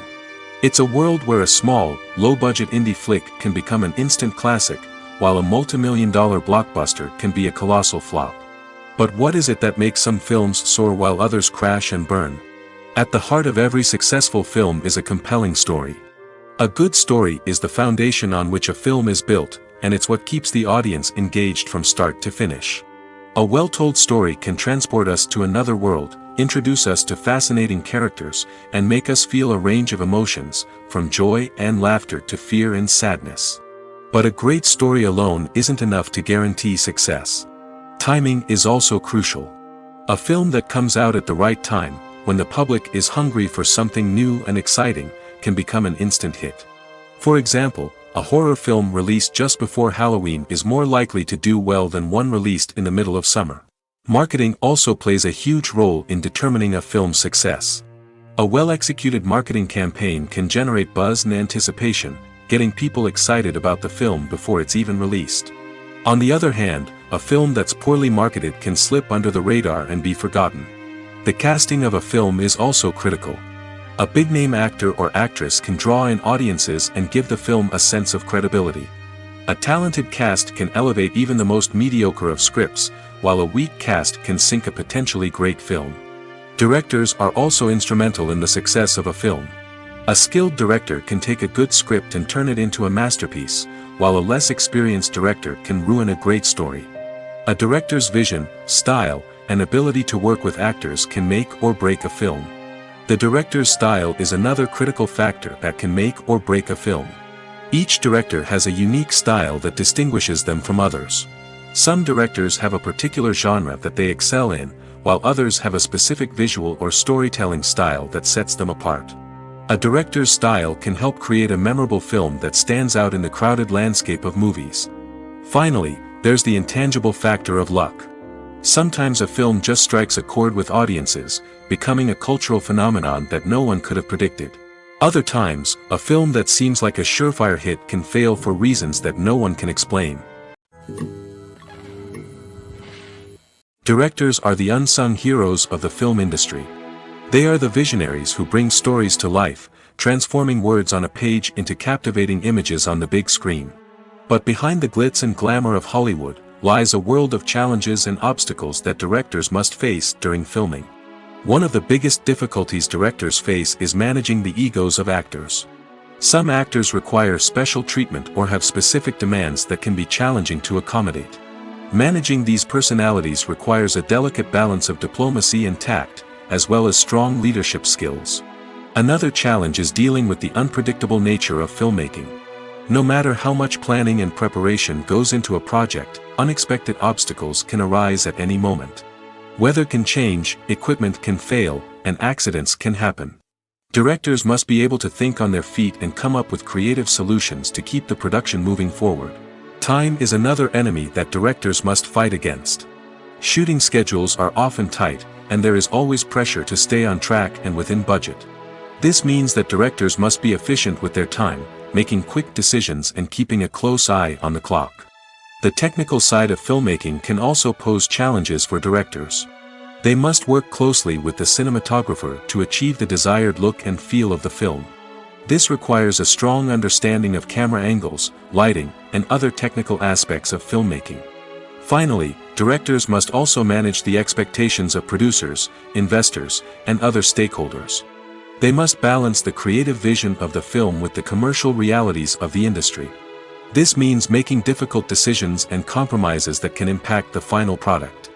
It's a world where a small, low-budget indie flick can become an instant classic, while a multi-million-dollar blockbuster can be a colossal flop. But what is it that makes some films soar while others crash and burn? At the heart of every successful film is a compelling story. A good story is the foundation on which a film is built, and it's what keeps the audience engaged from start to finish. A well-told story can transport us to another world, introduce us to fascinating characters, and make us feel a range of emotions, from joy and laughter to fear and sadness. But a great story alone isn't enough to guarantee success. Timing is also crucial. A film that comes out at the right time, when the public is hungry for something new and exciting, can become an instant hit. For example, a horror film released just before Halloween is more likely to do well than one released in the middle of summer. Marketing also plays a huge role in determining a film's success. A well-executed marketing campaign can generate buzz and anticipation, getting people excited about the film before it's even released. On the other hand, a film that's poorly marketed can slip under the radar and be forgotten. The casting of a film is also critical. A big-name actor or actress can draw in audiences and give the film a sense of credibility. A talented cast can elevate even the most mediocre of scripts, while a weak cast can sink a potentially great film. Directors are also instrumental in the success of a film. A skilled director can take a good script and turn it into a masterpiece, while a less experienced director can ruin a great story. A director's vision, style, and ability to work with actors can make or break a film. The director's style is another critical factor that can make or break a film. Each director has a unique style that distinguishes them from others. Some directors have a particular genre that they excel in, while others have a specific visual or storytelling style that sets them apart. A director's style can help create a memorable film that stands out in the crowded landscape of movies. Finally, there's the intangible factor of luck. Sometimes a film just strikes a chord with audiences, becoming a cultural phenomenon that no one could have predicted. Other times, a film that seems like a surefire hit can fail for reasons that no one can explain. Directors are the unsung heroes of the film industry. They are the visionaries who bring stories to life, transforming words on a page into captivating images on the big screen. But behind the glitz and glamour of Hollywood, lies a world of challenges and obstacles that directors must face during filming. One of the biggest difficulties directors face is managing the egos of actors. Some actors require special treatment or have specific demands that can be challenging to accommodate. Managing these personalities requires a delicate balance of diplomacy and tact, as well as strong leadership skills. Another challenge is dealing with the unpredictable nature of filmmaking. No matter how much planning and preparation goes into a project, unexpected obstacles can arise at any moment. Weather can change, equipment can fail, and accidents can happen. Directors must be able to think on their feet and come up with creative solutions to keep the production moving forward. Time is another enemy that directors must fight against. Shooting schedules are often tight, and there is always pressure to stay on track and within budget. This means that directors must be efficient with their time, making quick decisions and keeping a close eye on the clock. The technical side of filmmaking can also pose challenges for directors. They must work closely with the cinematographer to achieve the desired look and feel of the film. This requires a strong understanding of camera angles, lighting, and other technical aspects of filmmaking. Finally, directors must also manage the expectations of producers, investors, and other stakeholders. They must balance the creative vision of the film with the commercial realities of the industry. This means making difficult decisions and compromises that can impact the final product.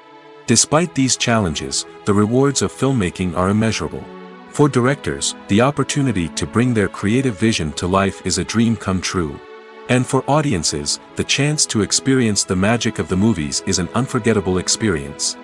Despite these challenges, the rewards of filmmaking are immeasurable. For directors, the opportunity to bring their creative vision to life is a dream come true. And for audiences, the chance to experience the magic of the movies is an unforgettable experience.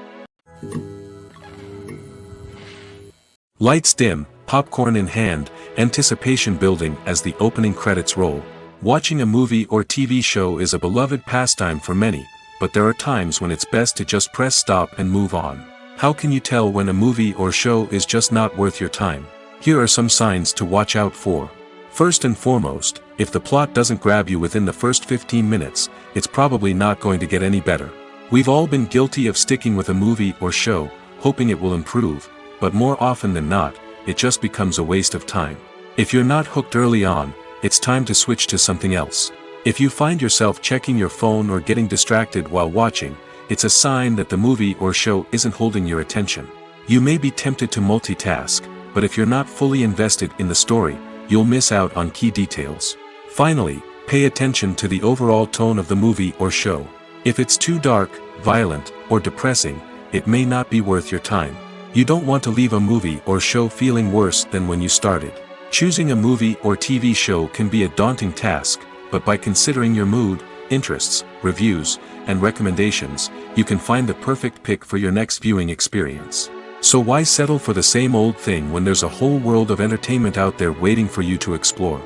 Lights dim, popcorn in hand, anticipation building as the opening credits roll. Watching a movie or TV show is a beloved pastime for many, but there are times when it's best to just press stop and move on. How can you tell when a movie or show is just not worth your time? Here are some signs to watch out for. First and foremost, if the plot doesn't grab you within the first 15 minutes, it's probably not going to get any better. We've all been guilty of sticking with a movie or show, hoping it will improve, but more often than not, it just becomes a waste of time. If you're not hooked early on, it's time to switch to something else. If you find yourself checking your phone or getting distracted while watching, it's a sign that the movie or show isn't holding your attention. You may be tempted to multitask, but if you're not fully invested in the story, you'll miss out on key details. Finally, pay attention to the overall tone of the movie or show. If it's too dark, violent, or depressing, it may not be worth your time. You don't want to leave a movie or show feeling worse than when you started. Choosing a movie or TV show can be a daunting task, but by considering your mood, interests, reviews, and recommendations, you can find the perfect pick for your next viewing experience. So why settle for the same old thing when there's a whole world of entertainment out there waiting for you to explore?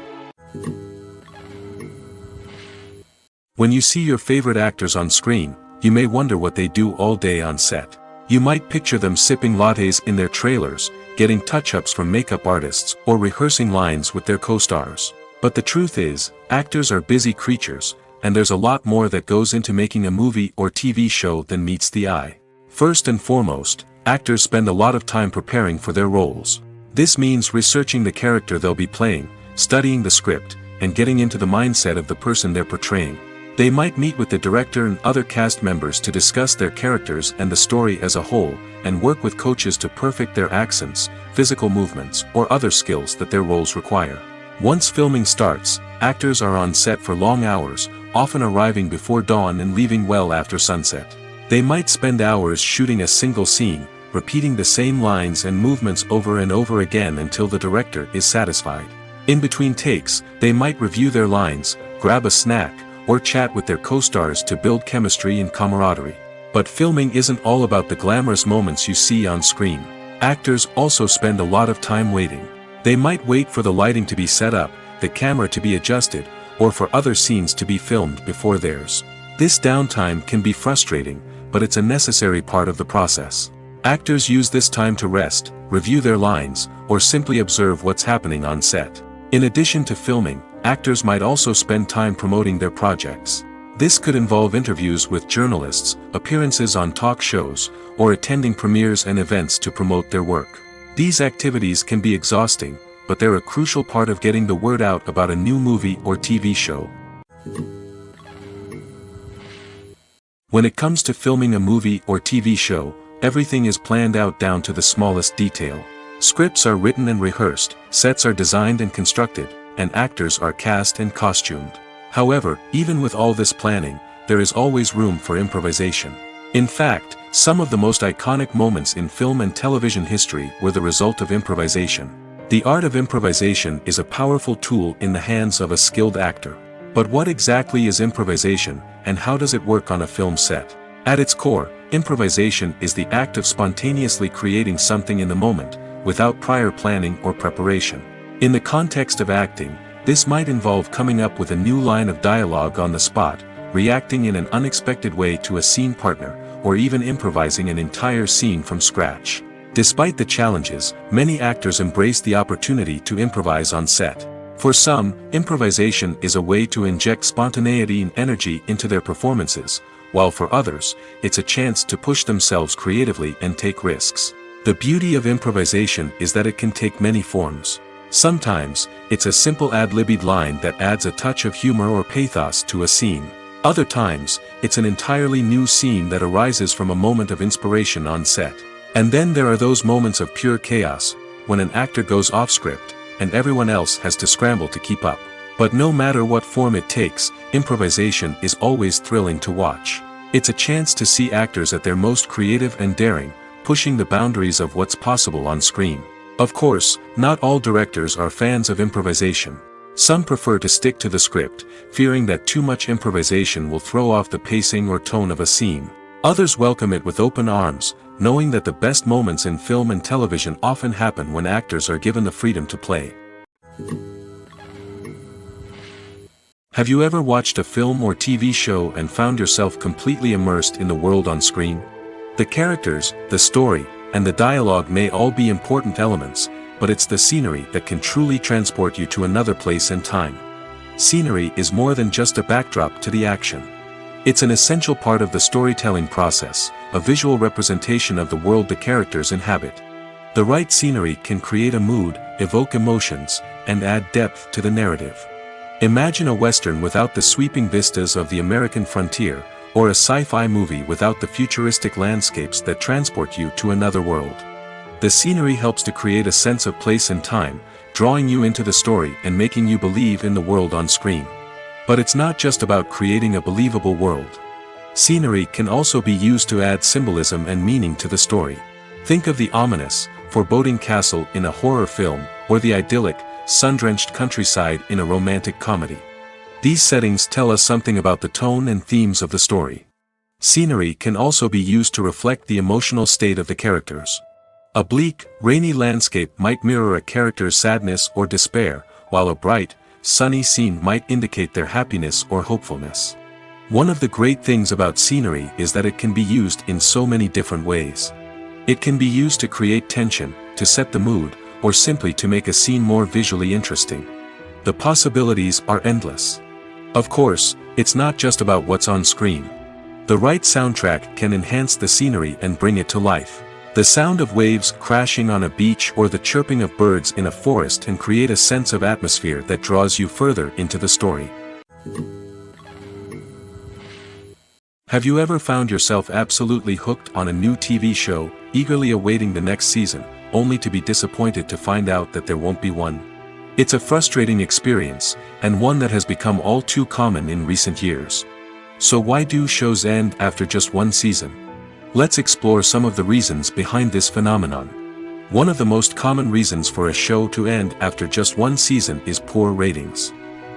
When you see your favorite actors on screen, you may wonder what they do all day on set. You might picture them sipping lattes in their trailers, getting touch-ups from makeup artists, or rehearsing lines with their co-stars. But the truth is, actors are busy creatures, and there's a lot more that goes into making a movie or TV show than meets the eye. First and foremost, actors spend a lot of time preparing for their roles. This means researching the character they'll be playing, studying the script, and getting into the mindset of the person they're portraying. They might meet with the director and other cast members to discuss their characters and the story as a whole, and work with coaches to perfect their accents, physical movements, or other skills that their roles require. Once filming starts, actors are on set for long hours, often arriving before dawn and leaving well after sunset. They might spend hours shooting a single scene, repeating the same lines and movements over and over again until the director is satisfied. In between takes, they might review their lines, grab a snack, or chat with their co-stars to build chemistry and camaraderie. But filming isn't all about the glamorous moments you see on screen. Actors also spend a lot of time waiting. They might wait for the lighting to be set up, the camera to be adjusted, or for other scenes to be filmed before theirs. This downtime can be frustrating, but it's a necessary part of the process. Actors use this time to rest, review their lines, or simply observe what's happening on set. In addition to filming, actors might also spend time promoting their projects. This could involve interviews with journalists, appearances on talk shows, or attending premieres and events to promote their work. These activities can be exhausting, but they're a crucial part of getting the word out about a new movie or TV show. When it comes to filming a movie or TV show, everything is planned out down to the smallest detail. Scripts are written and rehearsed, sets are designed and constructed, and actors are cast and costumed. However, even with all this planning, there is always room for improvisation. In fact, some of the most iconic moments in film and television history were the result of improvisation. The art of improvisation is a powerful tool in the hands of a skilled actor. But what exactly is improvisation, and how does it work on a film set? At its core, improvisation is the act of spontaneously creating something in the moment, without prior planning or preparation. In the context of acting, this might involve coming up with a new line of dialogue on the spot, reacting in an unexpected way to a scene partner, or even improvising an entire scene from scratch. Despite the challenges, many actors embrace the opportunity to improvise on set. For some, improvisation is a way to inject spontaneity and energy into their performances, while for others, it's a chance to push themselves creatively and take risks. The beauty of improvisation is that it can take many forms. Sometimes, it's a simple ad-libbed line that adds a touch of humor or pathos to a scene. Other times, it's an entirely new scene that arises from a moment of inspiration on set. And then there are those moments of pure chaos, when an actor goes off script, and everyone else has to scramble to keep up. But no matter what form it takes, improvisation is always thrilling to watch. It's a chance to see actors at their most creative and daring, pushing the boundaries of what's possible on screen. Of course, not all directors are fans of improvisation. Some prefer to stick to the script, fearing that too much improvisation will throw off the pacing or tone of a scene. Others welcome it with open arms, knowing that the best moments in film and television often happen when actors are given the freedom to play. Have you ever watched a film or TV show and found yourself completely immersed in the world on screen? The characters, the story, and the dialogue may all be important elements, but it's the scenery that can truly transport you to another place and time. Scenery is more than just a backdrop to the action. It's an essential part of the storytelling process, a visual representation of the world the characters inhabit. The right scenery can create a mood, evoke emotions, and add depth to the narrative. Imagine a Western without the sweeping vistas of the American frontier, or a sci-fi movie without the futuristic landscapes that transport you to another world. The scenery helps to create a sense of place and time, drawing you into the story and making you believe in the world on screen. But it's not just about creating a believable world. Scenery can also be used to add symbolism and meaning to the story. Think of the ominous, foreboding castle in a horror film, or the idyllic, sun-drenched countryside in a romantic comedy. These settings tell us something about the tone and themes of the story. Scenery can also be used to reflect the emotional state of the characters. A bleak, rainy landscape might mirror a character's sadness or despair, while a bright, sunny scene might indicate their happiness or hopefulness. One of the great things about scenery is that it can be used in so many different ways. It can be used to create tension, to set the mood, or simply to make a scene more visually interesting. The possibilities are endless. Of course, it's not just about what's on screen. The right soundtrack can enhance the scenery and bring it to life. The sound of waves crashing on a beach or the chirping of birds in a forest can create a sense of atmosphere that draws you further into the story. Have you ever found yourself absolutely hooked on a new TV show, eagerly awaiting the next season, only to be disappointed to find out that there won't be one? It's a frustrating experience, and one that has become all too common in recent years. So why do shows end after just one season? Let's explore some of the reasons behind this phenomenon. One of the most common reasons for a show to end after just one season is poor ratings.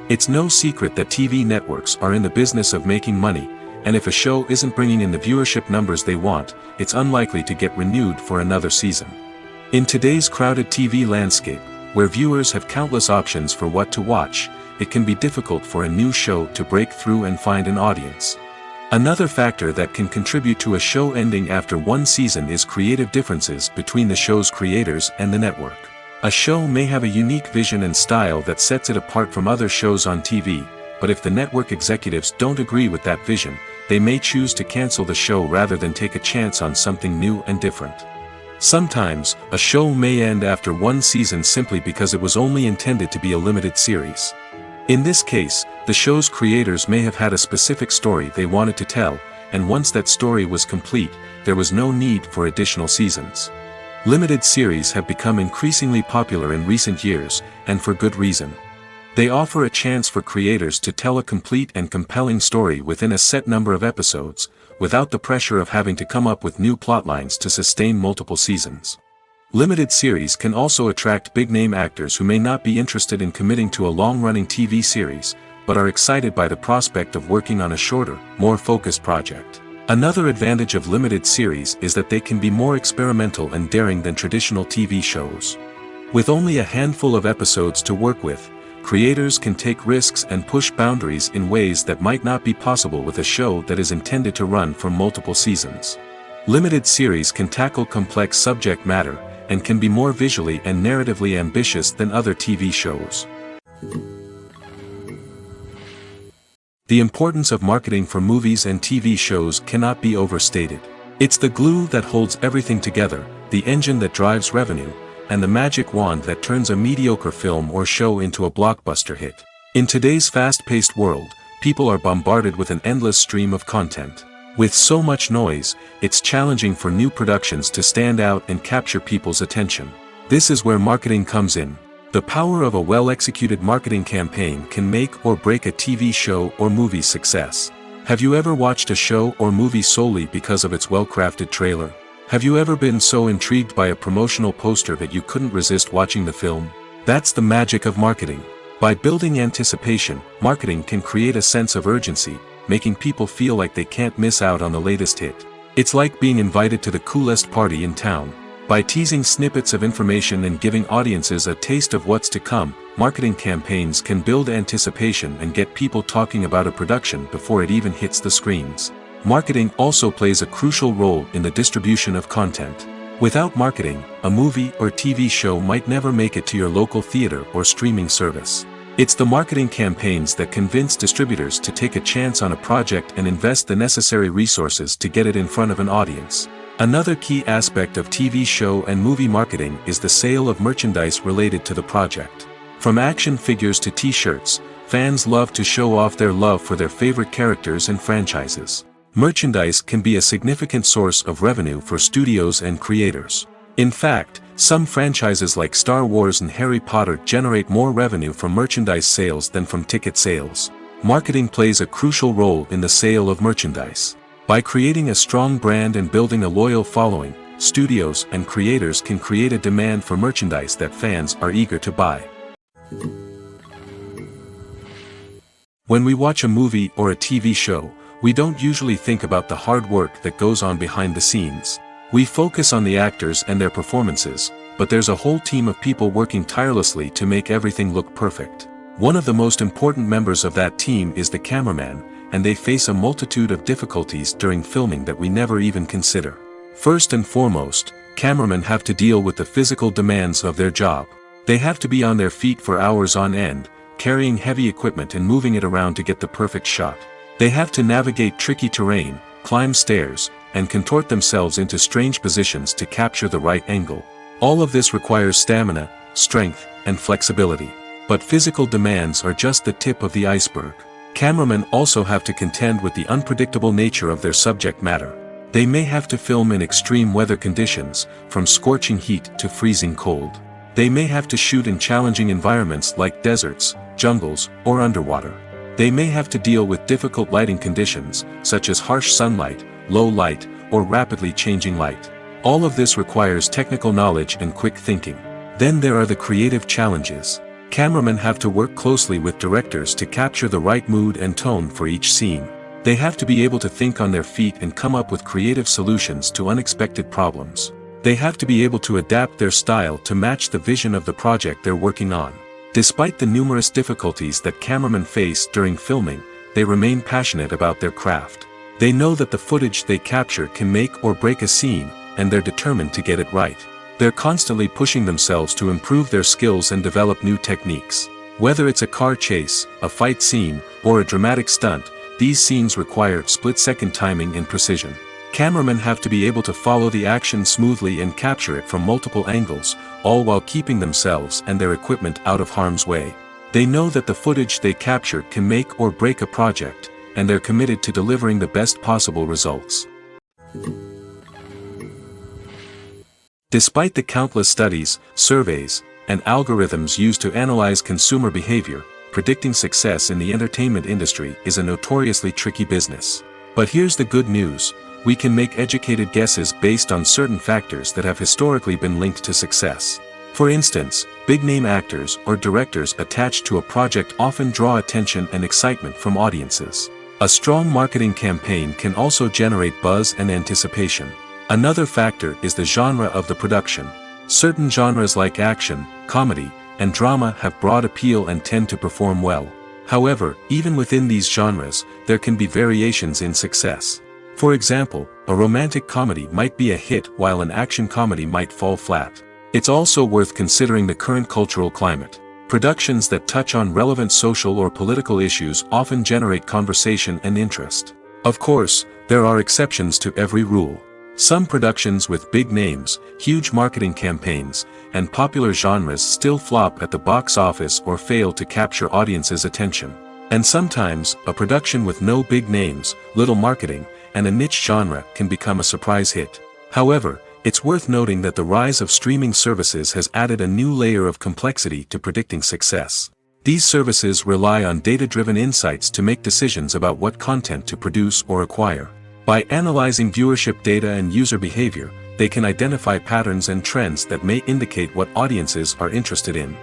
It's no secret that TV networks are in the business of making money, and if a show isn't bringing in the viewership numbers they want, it's unlikely to get renewed for another season. In today's crowded TV landscape, where viewers have countless options for what to watch, it can be difficult for a new show to break through and find an audience. Another factor that can contribute to a show ending after one season is creative differences between the show's creators and the network. A show may have a unique vision and style that sets it apart from other shows on TV, but if the network executives don't agree with that vision, they may choose to cancel the show rather than take a chance on something new and different. Sometimes, a show may end after one season simply because it was only intended to be a limited series. In this case, the show's creators may have had a specific story they wanted to tell, and once that story was complete, there was no need for additional seasons. Limited series have become increasingly popular in recent years, and for good reason. They offer a chance for creators to tell a complete and compelling story within a set number of episodes, without the pressure of having to come up with new plotlines to sustain multiple seasons. Limited series can also attract big-name actors who may not be interested in committing to a long-running TV series, but are excited by the prospect of working on a shorter, more focused project. Another advantage of limited series is that they can be more experimental and daring than traditional TV shows. With only a handful of episodes to work with, creators can take risks and push boundaries in ways that might not be possible with a show that is intended to run for multiple seasons. Limited series can tackle complex subject matter, and can be more visually and narratively ambitious than other TV shows. The importance of marketing for movies and TV shows cannot be overstated. It's the glue that holds everything together, the engine that drives revenue, and the magic wand that turns a mediocre film or show into a blockbuster hit. In today's fast-paced world, people are bombarded with an endless stream of content. With so much noise, it's challenging for new productions to stand out and capture people's attention. This is where marketing comes in. The power of a well-executed marketing campaign can make or break a TV show or movie's success. Have you ever watched a show or movie solely because of its well-crafted trailer? Have you ever been so intrigued by a promotional poster that you couldn't resist watching the film? That's the magic of marketing. By building anticipation, marketing can create a sense of urgency, making people feel like they can't miss out on the latest hit. It's like being invited to the coolest party in town. By teasing snippets of information and giving audiences a taste of what's to come, marketing campaigns can build anticipation and get people talking about a production before it even hits the screens. Marketing also plays a crucial role in the distribution of content. Without marketing, a movie or TV show might never make it to your local theater or streaming service. It's the marketing campaigns that convince distributors to take a chance on a project and invest the necessary resources to get it in front of an audience. Another key aspect of TV show and movie marketing is the sale of merchandise related to the project. From action figures to t-shirts, fans love to show off their love for their favorite characters and franchises. Merchandise can be a significant source of revenue for studios and creators. In fact, some franchises like Star Wars and Harry Potter generate more revenue from merchandise sales than from ticket sales. Marketing plays a crucial role in the sale of merchandise. By creating a strong brand and building a loyal following, studios and creators can create a demand for merchandise that fans are eager to buy. When we watch a movie or a TV show, we don't usually think about the hard work that goes on behind the scenes. We focus on the actors and their performances, but there's a whole team of people working tirelessly to make everything look perfect. One of the most important members of that team is the cameraman, and they face a multitude of difficulties during filming that we never even consider. First and foremost, cameramen have to deal with the physical demands of their job. They have to be on their feet for hours on end, carrying heavy equipment and moving it around to get the perfect shot. They have to navigate tricky terrain, climb stairs, and contort themselves into strange positions to capture the right angle. All of this requires stamina, strength, and flexibility. But physical demands are just the tip of the iceberg. Cameramen also have to contend with the unpredictable nature of their subject matter. They may have to film in extreme weather conditions, from scorching heat to freezing cold. They may have to shoot in challenging environments like deserts, jungles, or underwater. They may have to deal with difficult lighting conditions, such as harsh sunlight, low light, or rapidly changing light. All of this requires technical knowledge and quick thinking. Then there are the creative challenges. Cameramen have to work closely with directors to capture the right mood and tone for each scene. They have to be able to think on their feet and come up with creative solutions to unexpected problems. They have to be able to adapt their style to match the vision of the project they're working on. Despite the numerous difficulties that cameramen face during filming, they remain passionate about their craft. They know that the footage they capture can make or break a scene, and they're determined to get it right. They're constantly pushing themselves to improve their skills and develop new techniques. Whether it's a car chase, a fight scene, or a dramatic stunt, these scenes require split-second timing and precision. Cameramen have to be able to follow the action smoothly and capture it from multiple angles, all while keeping themselves and their equipment out of harm's way. They know that the footage they capture can make or break a project, and they're committed to delivering the best possible results. Despite the countless studies, surveys, and algorithms used to analyze consumer behavior, predicting success in the entertainment industry is a notoriously tricky business. But here's the good news: we can make educated guesses based on certain factors that have historically been linked to success. For instance, big-name actors or directors attached to a project often draw attention and excitement from audiences. A strong marketing campaign can also generate buzz and anticipation. Another factor is the genre of the production. Certain genres like action, comedy, and drama have broad appeal and tend to perform well. However, even within these genres, there can be variations in success. For example, a romantic comedy might be a hit while an action comedy might fall flat. It's also worth considering the current cultural climate. Productions that touch on relevant social or political issues often generate conversation and interest. Of course, there are exceptions to every rule. Some productions with big names, huge marketing campaigns, and popular genres still flop at the box office or fail to capture audiences' attention. And sometimes, a production with no big names, little marketing, and a niche genre can become a surprise hit. However, it's worth noting that the rise of streaming services has added a new layer of complexity to predicting success. These services rely on data-driven insights to make decisions about what content to produce or acquire. By analyzing viewership data and user behavior, they can identify patterns and trends that may indicate what audiences are interested in.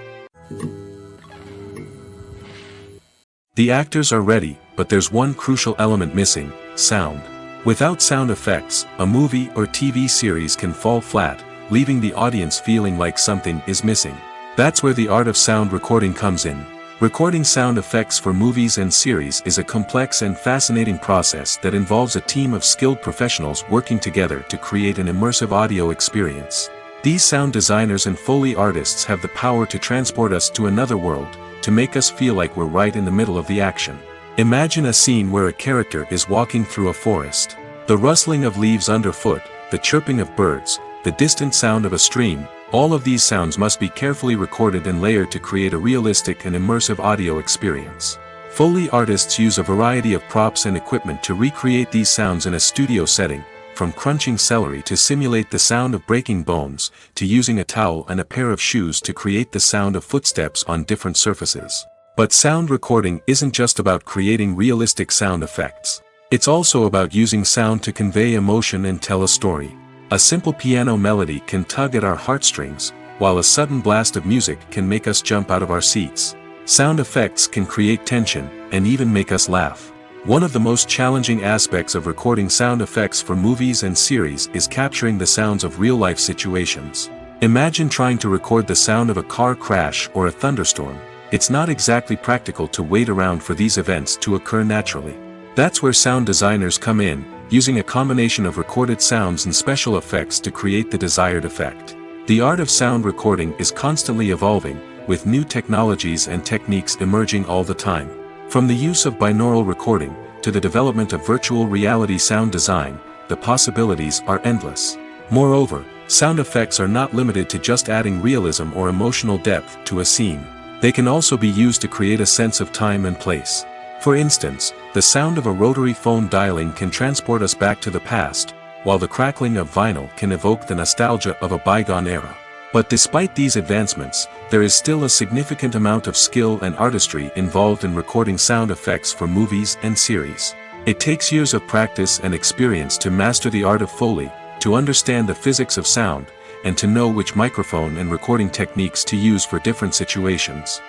The actors are ready, but there's one crucial element missing: sound. Without sound effects, a movie or TV series can fall flat, leaving the audience feeling like something is missing. That's where the art of sound recording comes in. Recording sound effects for movies and series is a complex and fascinating process that involves a team of skilled professionals working together to create an immersive audio experience. These sound designers and Foley artists have the power to transport us to another world, to make us feel like we're right in the middle of the action. Imagine a scene where a character is walking through a forest. The rustling of leaves underfoot, the chirping of birds, the distant sound of a stream, all of these sounds must be carefully recorded and layered to create a realistic and immersive audio experience. Foley artists use a variety of props and equipment to recreate these sounds in a studio setting, from crunching celery to simulate the sound of breaking bones, to using a towel and a pair of shoes to create the sound of footsteps on different surfaces. But sound recording isn't just about creating realistic sound effects. It's also about using sound to convey emotion and tell a story. A simple piano melody can tug at our heartstrings, while a sudden blast of music can make us jump out of our seats. Sound effects can create tension, and even make us laugh. One of the most challenging aspects of recording sound effects for movies and series is capturing the sounds of real-life situations. Imagine trying to record the sound of a car crash or a thunderstorm. It's not exactly practical to wait around for these events to occur naturally. That's where sound designers come in, using a combination of recorded sounds and special effects to create the desired effect. The art of sound recording is constantly evolving, with new technologies and techniques emerging all the time. From the use of binaural recording, to the development of virtual reality sound design, the possibilities are endless. Moreover, sound effects are not limited to just adding realism or emotional depth to a scene. They can also be used to create a sense of time and place. For instance, the sound of a rotary phone dialing can transport us back to the past, while the crackling of vinyl can evoke the nostalgia of a bygone era. But despite these advancements, there is still a significant amount of skill and artistry involved in recording sound effects for movies and series. It takes years of practice and experience to master the art of Foley, to understand the physics of sound, and to know which microphone and recording techniques to use for different situations.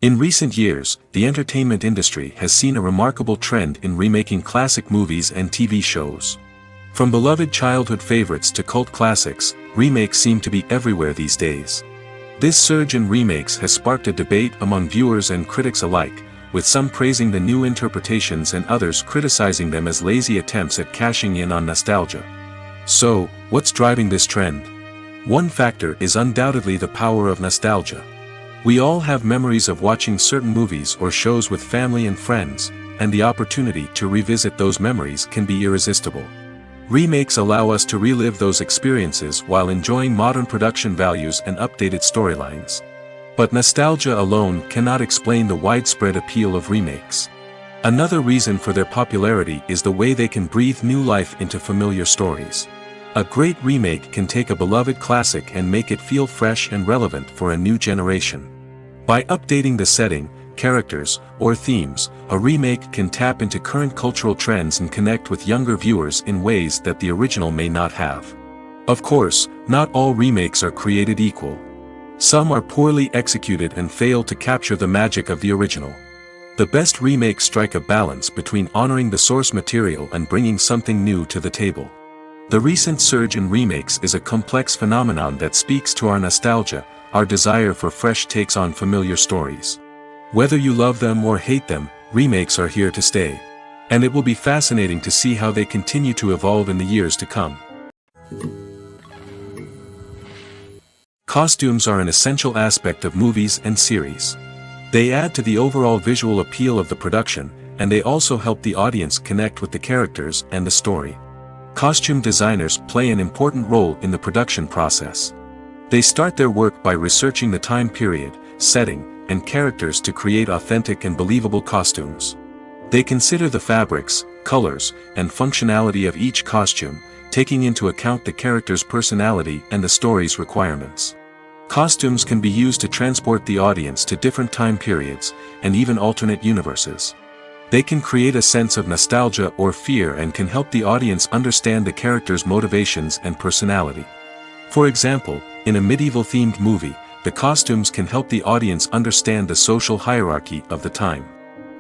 In recent years, the entertainment industry has seen a remarkable trend in remaking classic movies and TV shows. From beloved childhood favorites to cult classics, remakes seem to be everywhere these days. This surge in remakes has sparked a debate among viewers and critics alike, with some praising the new interpretations and others criticizing them as lazy attempts at cashing in on nostalgia. So, what's driving this trend? One factor is undoubtedly the power of nostalgia. We all have memories of watching certain movies or shows with family and friends, and the opportunity to revisit those memories can be irresistible. Remakes allow us to relive those experiences while enjoying modern production values and updated storylines. But nostalgia alone cannot explain the widespread appeal of remakes. Another reason for their popularity is the way they can breathe new life into familiar stories. A great remake can take a beloved classic and make it feel fresh and relevant for a new generation. By updating the setting, characters, or themes, a remake can tap into current cultural trends and connect with younger viewers in ways that the original may not have. Of course, not all remakes are created equal. Some are poorly executed and fail to capture the magic of the original. The best remakes strike a balance between honoring the source material and bringing something new to the table. The recent surge in remakes is a complex phenomenon that speaks to our nostalgia, our desire for fresh takes on familiar stories. Whether you love them or hate them, remakes are here to stay. And it will be fascinating to see how they continue to evolve in the years to come. Costumes are an essential aspect of movies and series. They add to the overall visual appeal of the production, and they also help the audience connect with the characters and the story. Costume designers play an important role in the production process. They start their work by researching the time period, setting, and characters to create authentic and believable costumes. They consider the fabrics, colors, and functionality of each costume, taking into account the character's personality and the story's requirements. Costumes can be used to transport the audience to different time periods, and even alternate universes. They can create a sense of nostalgia or fear and can help the audience understand the character's motivations and personality. For example, in a medieval-themed movie, the costumes can help the audience understand the social hierarchy of the time.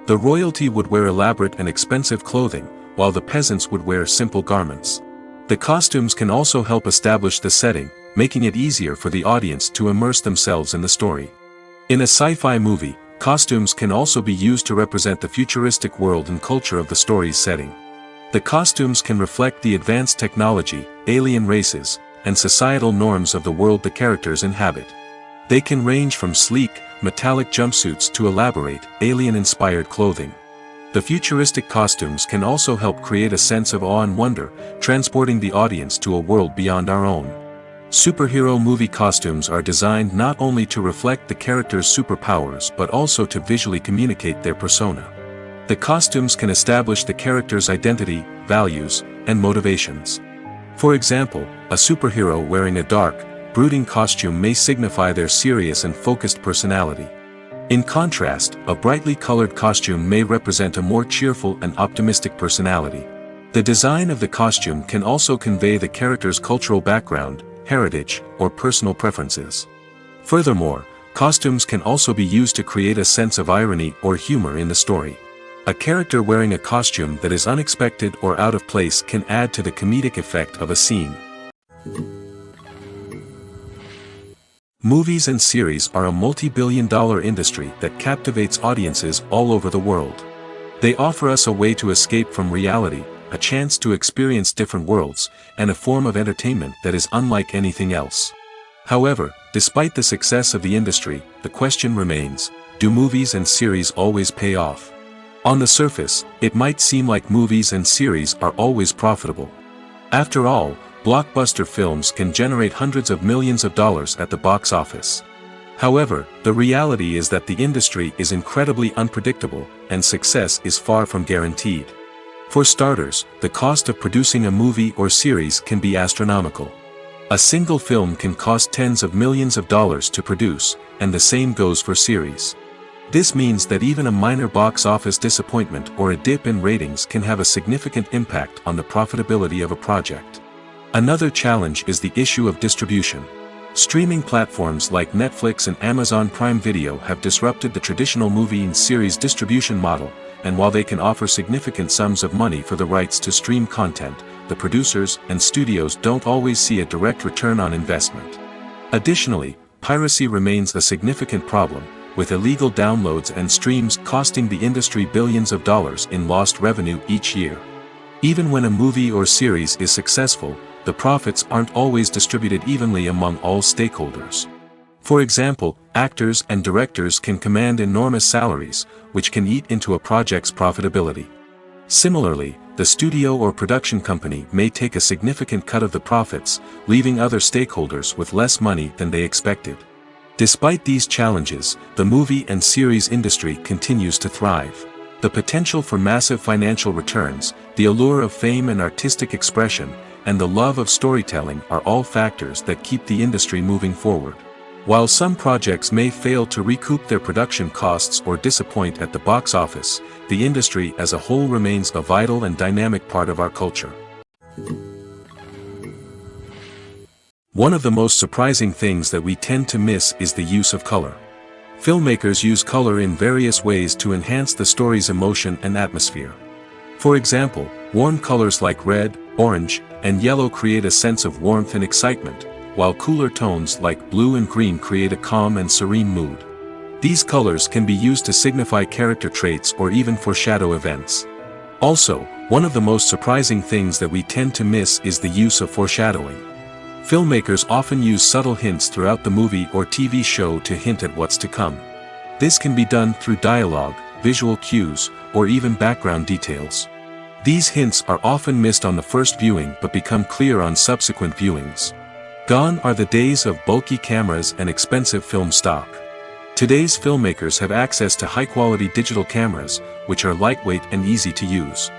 The royalty would wear elaborate and expensive clothing, while the peasants would wear simple garments. The costumes can also help establish the setting, making it easier for the audience to immerse themselves in the story. In a sci-fi movie, costumes can also be used to represent the futuristic world and culture of the story's setting. The costumes can reflect the advanced technology, alien races, and societal norms of the world the characters inhabit. They can range from sleek, metallic jumpsuits to elaborate, alien-inspired clothing. The futuristic costumes can also help create a sense of awe and wonder, transporting the audience to a world beyond our own. Superhero movie costumes are designed not only to reflect the character's superpowers but also to visually communicate their persona. The costumes can establish the character's identity, values, and motivations. For example, a superhero wearing a dark, brooding costume may signify their serious and focused personality. In contrast, a brightly colored costume may represent a more cheerful and optimistic personality. The design of the costume can also convey the character's cultural background, heritage, or personal preferences. Furthermore, costumes can also be used to create a sense of irony or humor in the story. A character wearing a costume that is unexpected or out of place can add to the comedic effect of a scene. Movies and series are a multi-billion-dollar industry that captivates audiences all over the world. They offer us a way to escape from reality, a chance to experience different worlds, and a form of entertainment that is unlike anything else. However, despite the success of the industry, the question remains, do movies and series always pay off? On the surface, it might seem like movies and series are always profitable. After all, blockbuster films can generate hundreds of millions of dollars at the box office. However, the reality is that the industry is incredibly unpredictable, and success is far from guaranteed. For starters, the cost of producing a movie or series can be astronomical. A single film can cost tens of millions of dollars to produce, and the same goes for series. This means that even a minor box office disappointment or a dip in ratings can have a significant impact on the profitability of a project. Another challenge is the issue of distribution. Streaming platforms like Netflix and Amazon Prime Video have disrupted the traditional movie and series distribution model, and while they can offer significant sums of money for the rights to stream content, the producers and studios don't always see a direct return on investment. Additionally, piracy remains a significant problem, with illegal downloads and streams costing the industry billions of dollars in lost revenue each year. Even when a movie or series is successful, the profits aren't always distributed evenly among all stakeholders. For example, actors and directors can command enormous salaries, which can eat into a project's profitability. Similarly, the studio or production company may take a significant cut of the profits, leaving other stakeholders with less money than they expected. Despite these challenges, the movie and series industry continues to thrive. The potential for massive financial returns, the allure of fame and artistic expression, and the love of storytelling are all factors that keep the industry moving forward. While some projects may fail to recoup their production costs or disappoint at the box office, the industry as a whole remains a vital and dynamic part of our culture. One of the most surprising things that we tend to miss is the use of color. Filmmakers use color in various ways to enhance the story's emotion and atmosphere. For example, warm colors like red, orange, and yellow create a sense of warmth and excitement, while cooler tones like blue and green create a calm and serene mood. These colors can be used to signify character traits or even foreshadow events. Also, one of the most surprising things that we tend to miss is the use of foreshadowing. Filmmakers often use subtle hints throughout the movie or TV show to hint at what's to come. This can be done through dialogue, visual cues, or even background details. These hints are often missed on the first viewing but become clear on subsequent viewings. Gone are the days of bulky cameras and expensive film stock. Today's filmmakers have access to high-quality digital cameras, which are lightweight and easy to use.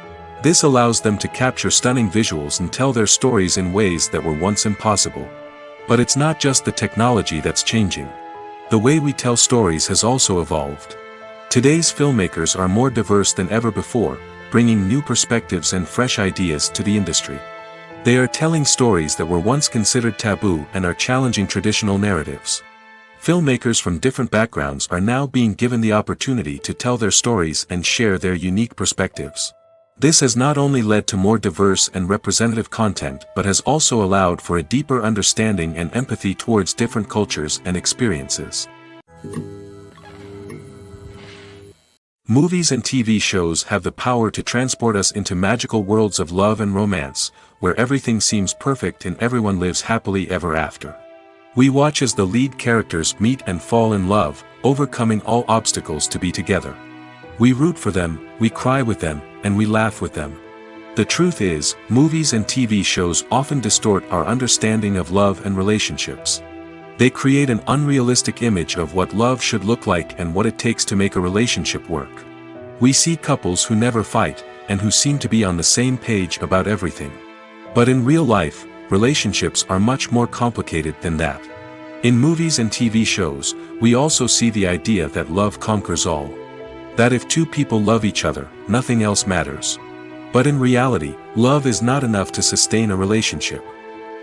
This allows them to capture stunning visuals and tell their stories in ways that were once impossible. But it's not just the technology that's changing. The way we tell stories has also evolved. Today's filmmakers are more diverse than ever before, bringing new perspectives and fresh ideas to the industry. They are telling stories that were once considered taboo and are challenging traditional narratives. Filmmakers from different backgrounds are now being given the opportunity to tell their stories and share their unique perspectives. This has not only led to more diverse and representative content but has also allowed for a deeper understanding and empathy towards different cultures and experiences. Movies and TV shows have the power to transport us into magical worlds of love and romance, where everything seems perfect and everyone lives happily ever after. We watch as the lead characters meet and fall in love, overcoming all obstacles to be together. We root for them, we cry with them, and we laugh with them. The truth is, movies and TV shows often distort our understanding of love and relationships. They create an unrealistic image of what love should look like and what it takes to make a relationship work. We see couples who never fight, and who seem to be on the same page about everything. But in real life, relationships are much more complicated than that. In movies and TV shows, we also see the idea that love conquers all. That if two people love each other, nothing else matters. But in reality, love is not enough to sustain a relationship.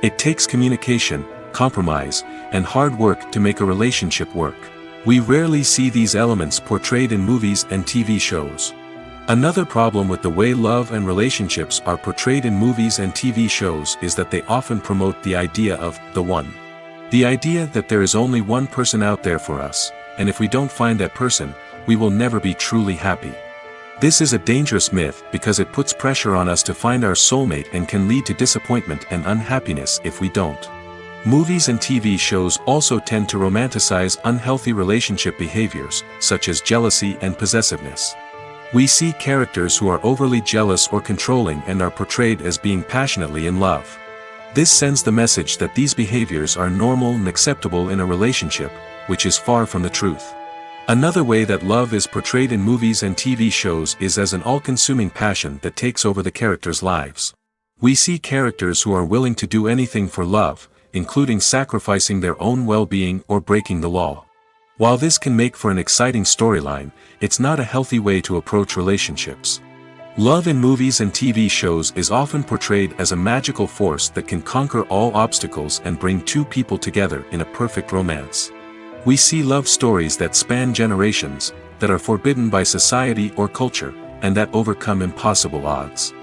It takes communication, compromise, and hard work to make a relationship work. We rarely see these elements portrayed in movies and TV shows. Another problem with the way love and relationships are portrayed in movies and TV shows is that they often promote the idea of the one. The idea that there is only one person out there for us, and if we don't find that person, we will never be truly happy. This is a dangerous myth because it puts pressure on us to find our soulmate and can lead to disappointment and unhappiness if we don't. Movies and TV shows also tend to romanticize unhealthy relationship behaviors, such as jealousy and possessiveness. We see characters who are overly jealous or controlling and are portrayed as being passionately in love. This sends the message that these behaviors are normal and acceptable in a relationship, which is far from the truth. Another way that love is portrayed in movies and TV shows is as an all-consuming passion that takes over the characters' lives. We see characters who are willing to do anything for love, including sacrificing their own well-being or breaking the law. While this can make for an exciting storyline, it's not a healthy way to approach relationships. Love in movies and TV shows is often portrayed as a magical force that can conquer all obstacles and bring two people together in a perfect romance. We see love stories that span generations, that are forbidden by society or culture, and that overcome impossible odds.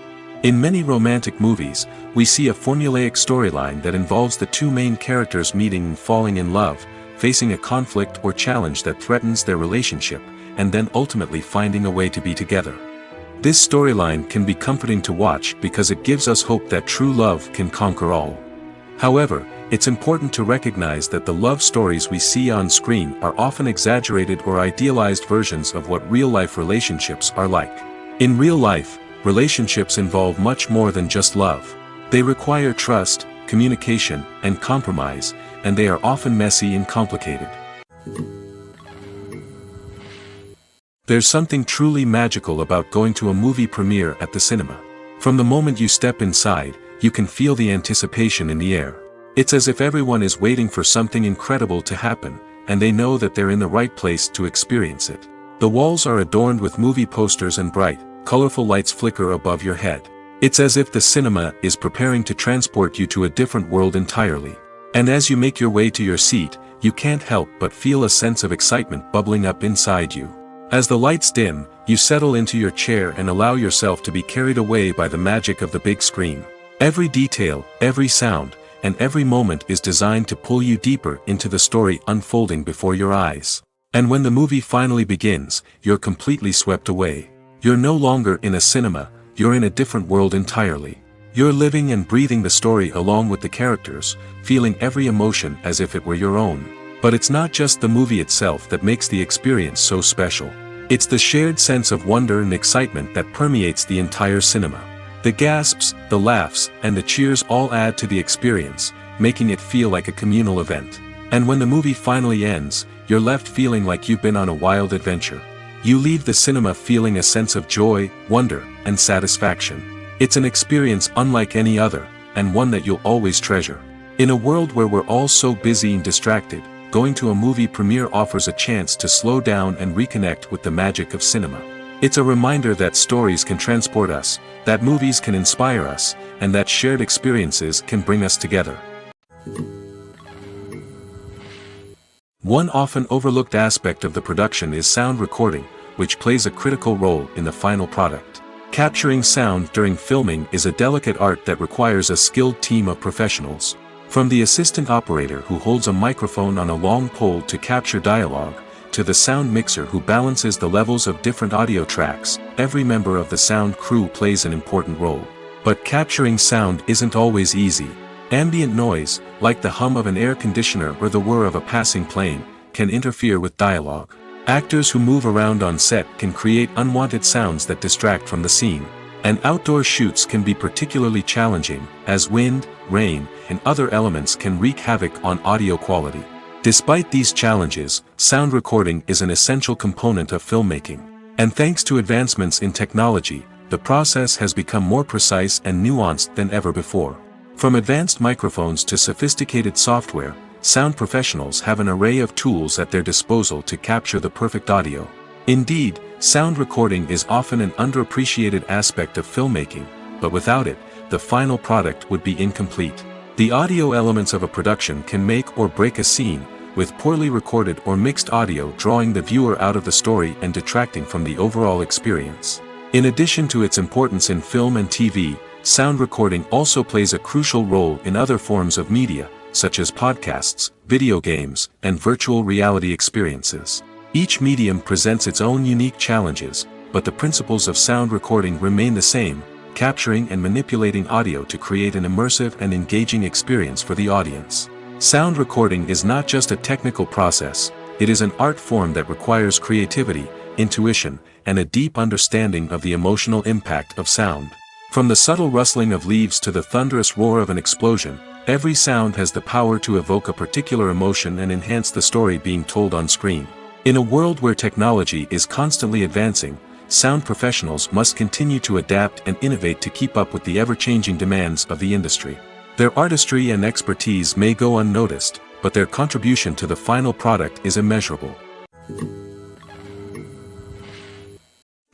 In many romantic movies, we see a formulaic storyline that involves the two main characters meeting and falling in love, facing a conflict or challenge that threatens their relationship, and then ultimately finding a way to be together. This storyline can be comforting to watch because it gives us hope that true love can conquer all. However, it's important to recognize that the love stories we see on screen are often exaggerated or idealized versions of what real-life relationships are like. In real life, relationships involve much more than just love. They require trust, communication, and compromise, and they are often messy and complicated. There's something truly magical about going to a movie premiere at the cinema. From the moment you step inside, you can feel the anticipation in the air. It's as if everyone is waiting for something incredible to happen, and they know that they're in the right place to experience it. The walls are adorned with movie posters and bright, colorful lights flicker above your head. It's as if the cinema is preparing to transport you to a different world entirely. And as you make your way to your seat, you can't help but feel a sense of excitement bubbling up inside you. As the lights dim, you settle into your chair and allow yourself to be carried away by the magic of the big screen. Every detail, every sound, and every moment is designed to pull you deeper into the story unfolding before your eyes. And when the movie finally begins, you're completely swept away. You're no longer in a cinema, you're in a different world entirely. You're living and breathing the story along with the characters, feeling every emotion as if it were your own. But it's not just the movie itself that makes the experience so special. It's the shared sense of wonder and excitement that permeates the entire cinema. The gasps, the laughs, and the cheers all add to the experience, making it feel like a communal event. And when the movie finally ends, you're left feeling like you've been on a wild adventure. You leave the cinema feeling a sense of joy, wonder, and satisfaction. It's an experience unlike any other, and one that you'll always treasure. In a world where we're all so busy and distracted, going to a movie premiere offers a chance to slow down and reconnect with the magic of cinema. It's a reminder that stories can transport us, that movies can inspire us, and that shared experiences can bring us together. One often overlooked aspect of the production is sound recording, which plays a critical role in the final product. Capturing sound during filming is a delicate art that requires a skilled team of professionals. From the assistant operator who holds a microphone on a long pole to capture dialogue, to the sound mixer who balances the levels of different audio tracks, every member of the sound crew plays an important role. But capturing sound isn't always easy. Ambient noise, like the hum of an air conditioner or the whir of a passing plane, can interfere with dialogue. Actors who move around on set can create unwanted sounds that distract from the scene. And outdoor shoots can be particularly challenging, as wind, rain, and other elements can wreak havoc on audio quality. Despite these challenges, sound recording is an essential component of filmmaking. And thanks to advancements in technology, the process has become more precise and nuanced than ever before. From advanced microphones to sophisticated software, sound professionals have an array of tools at their disposal to capture the perfect audio. Indeed, sound recording is often an underappreciated aspect of filmmaking, but without it, the final product would be incomplete. The audio elements of a production can make or break a scene, with poorly recorded or mixed audio drawing the viewer out of the story and detracting from the overall experience. In addition to its importance in film and TV, sound recording also plays a crucial role in other forms of media, such as podcasts, video games, and virtual reality experiences. Each medium presents its own unique challenges, but the principles of sound recording remain the same, capturing and manipulating audio to create an immersive and engaging experience for the audience. Sound recording is not just a technical process, it is an art form that requires creativity, intuition, and a deep understanding of the emotional impact of sound. From the subtle rustling of leaves to the thunderous roar of an explosion, every sound has the power to evoke a particular emotion and enhance the story being told on screen. In a world where technology is constantly advancing, sound professionals must continue to adapt and innovate to keep up with the ever-changing demands of the industry. Their artistry and expertise may go unnoticed, but their contribution to the final product is immeasurable.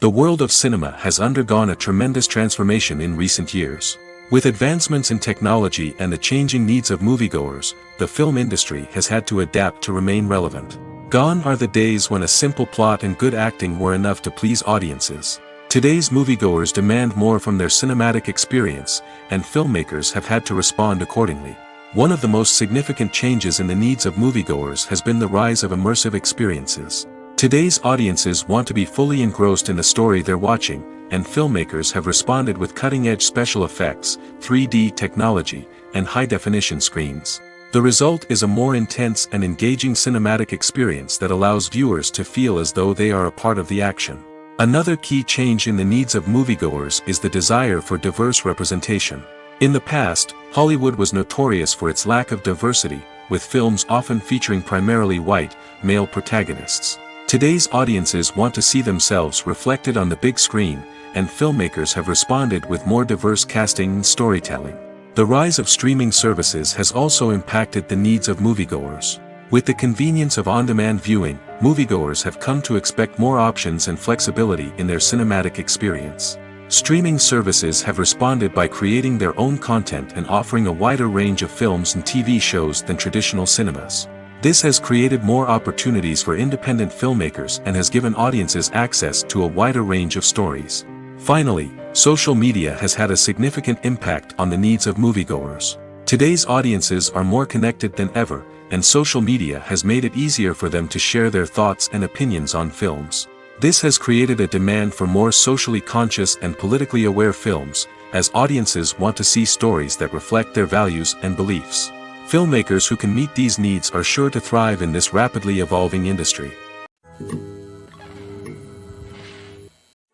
The world of cinema has undergone a tremendous transformation in recent years. With advancements in technology and the changing needs of moviegoers, the film industry has had to adapt to remain relevant. Gone are the days when a simple plot and good acting were enough to please audiences. Today's moviegoers demand more from their cinematic experience, and filmmakers have had to respond accordingly. One of the most significant changes in the needs of moviegoers has been the rise of immersive experiences. Today's audiences want to be fully engrossed in the story they're watching, and filmmakers have responded with cutting-edge special effects, 3D technology, and high-definition screens. The result is a more intense and engaging cinematic experience that allows viewers to feel as though they are a part of the action. Another key change in the needs of moviegoers is the desire for diverse representation. In the past, Hollywood was notorious for its lack of diversity, with films often featuring primarily white, male protagonists. Today's audiences want to see themselves reflected on the big screen, and filmmakers have responded with more diverse casting and storytelling. The rise of streaming services has also impacted the needs of moviegoers. With the convenience of on-demand viewing, moviegoers have come to expect more options and flexibility in their cinematic experience. Streaming services have responded by creating their own content and offering a wider range of films and TV shows than traditional cinemas. This has created more opportunities for independent filmmakers and has given audiences access to a wider range of stories. Finally, social media has had a significant impact on the needs of moviegoers. Today's audiences are more connected than ever, and social media has made it easier for them to share their thoughts and opinions on films. This has created a demand for more socially conscious and politically aware films, as audiences want to see stories that reflect their values and beliefs. Filmmakers who can meet these needs are sure to thrive in this rapidly evolving industry.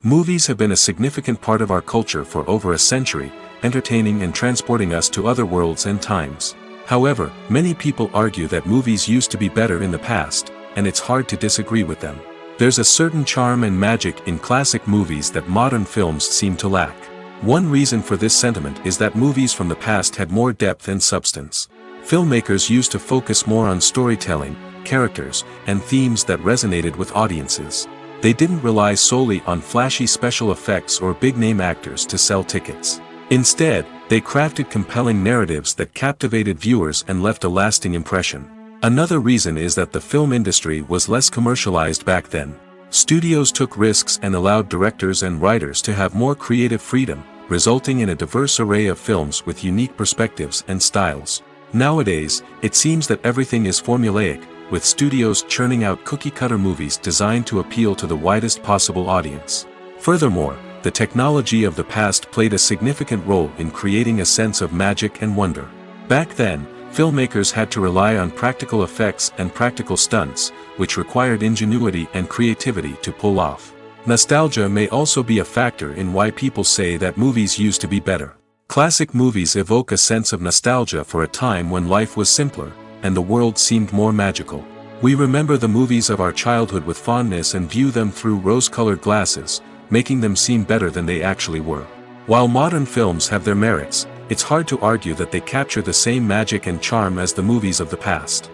Movies have been a significant part of our culture for over a century, entertaining and transporting us to other worlds and times. However, many people argue that movies used to be better in the past, and it's hard to disagree with them. There's a certain charm and magic in classic movies that modern films seem to lack. One reason for this sentiment is that movies from the past had more depth and substance. Filmmakers used to focus more on storytelling, characters, and themes that resonated with audiences. They didn't rely solely on flashy special effects or big-name actors to sell tickets. Instead, they crafted compelling narratives that captivated viewers and left a lasting impression. Another reason is that the film industry was less commercialized back then. Studios took risks and allowed directors and writers to have more creative freedom, resulting in a diverse array of films with unique perspectives and styles. Nowadays, it seems that everything is formulaic, with studios churning out cookie-cutter movies designed to appeal to the widest possible audience. Furthermore, the technology of the past played a significant role in creating a sense of magic and wonder. Back then, filmmakers had to rely on practical effects and practical stunts, which required ingenuity and creativity to pull off. Nostalgia may also be a factor in why people say that movies used to be better. Classic movies evoke a sense of nostalgia for a time when life was simpler, and the world seemed more magical. We remember the movies of our childhood with fondness and view them through rose-colored glasses, making them seem better than they actually were. While modern films have their merits, it's hard to argue that they capture the same magic and charm as the movies of the past.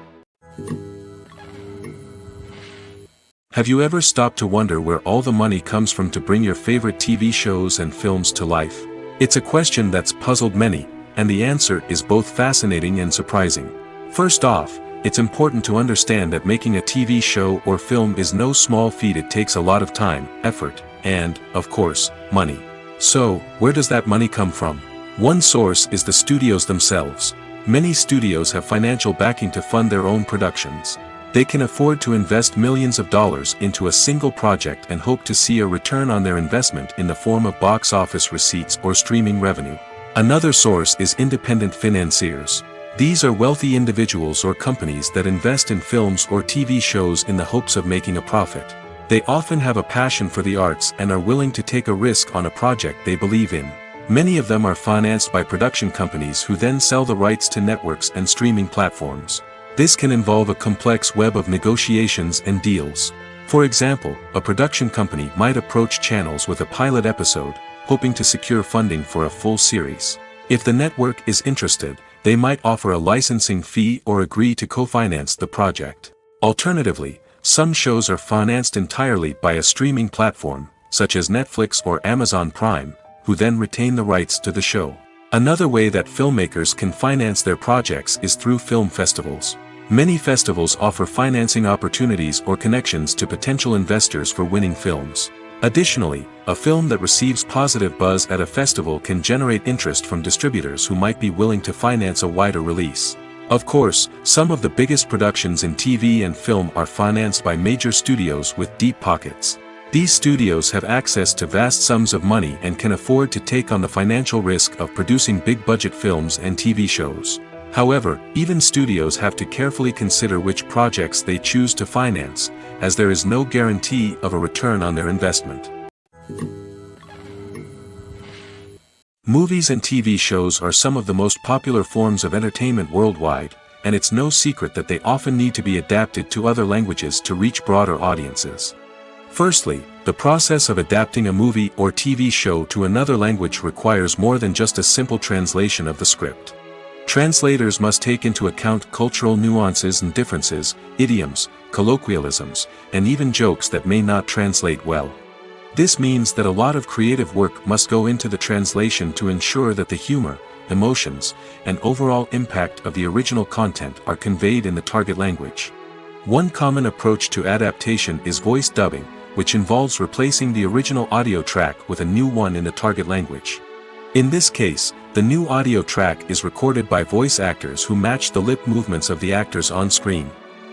Have you ever stopped to wonder where all the money comes from to bring your favorite TV shows and films to life? It's a question that's puzzled many, and the answer is both fascinating and surprising. First off, it's important to understand that making a TV show or film is no small feat. It takes a lot of time, effort, and, of course, money. So, where does that money come from? One source is the studios themselves. Many studios have financial backing to fund their own productions. They can afford to invest millions of dollars into a single project and hope to see a return on their investment in the form of box office receipts or streaming revenue. Another source is independent financiers. These are wealthy individuals or companies that invest in films or TV shows in the hopes of making a profit. They often have a passion for the arts and are willing to take a risk on a project they believe in. Many of them are financed by production companies who then sell the rights to networks and streaming platforms. This can involve a complex web of negotiations and deals. For example, a production company might approach channels with a pilot episode, hoping to secure funding for a full series. If the network is interested, they might offer a licensing fee or agree to co-finance the project. Alternatively, some shows are financed entirely by a streaming platform, such as Netflix or Amazon Prime, who then retain the rights to the show. Another way that filmmakers can finance their projects is through film festivals. Many festivals offer financing opportunities or connections to potential investors for winning films. Additionally, a film that receives positive buzz at a festival can generate interest from distributors who might be willing to finance a wider release. Of course, some of the biggest productions in TV and film are financed by major studios with deep pockets. These studios have access to vast sums of money and can afford to take on the financial risk of producing big-budget films and TV shows. However, even studios have to carefully consider which projects they choose to finance, as there is no guarantee of a return on their investment. Movies and TV shows are some of the most popular forms of entertainment worldwide, and it's no secret that they often need to be adapted to other languages to reach broader audiences. Firstly, the process of adapting a movie or TV show to another language requires more than just a simple translation of the script. Translators must take into account cultural nuances and differences, idioms, colloquialisms, and even jokes that may not translate well. This means that a lot of creative work must go into the translation to ensure that the humor, emotions, and overall impact of the original content are conveyed in the target language. One common approach to adaptation is voice dubbing, which involves replacing the original audio track with a new one in the target language. In this case, the new audio track is recorded by voice actors who match the lip movements of the actors on screen.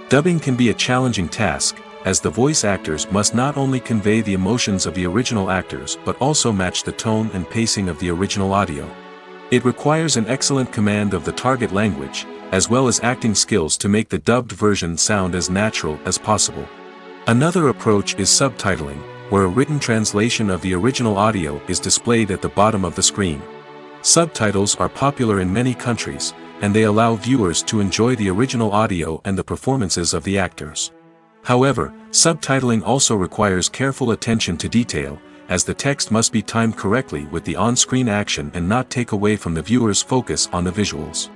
Dubbing can be a challenging task, as the voice actors must not only convey the emotions of the original actors but also match the tone and pacing of the original audio. It requires an excellent command of the target language, as well as acting skills to make the dubbed version sound as natural as possible. Another approach is subtitling, where a written translation of the original audio is displayed at the bottom of the screen. Subtitles are popular in many countries, and they allow viewers to enjoy the original audio and the performances of the actors. However, subtitling also requires careful attention to detail, as the text must be timed correctly with the on-screen action and not take away from the viewer's focus on the visuals.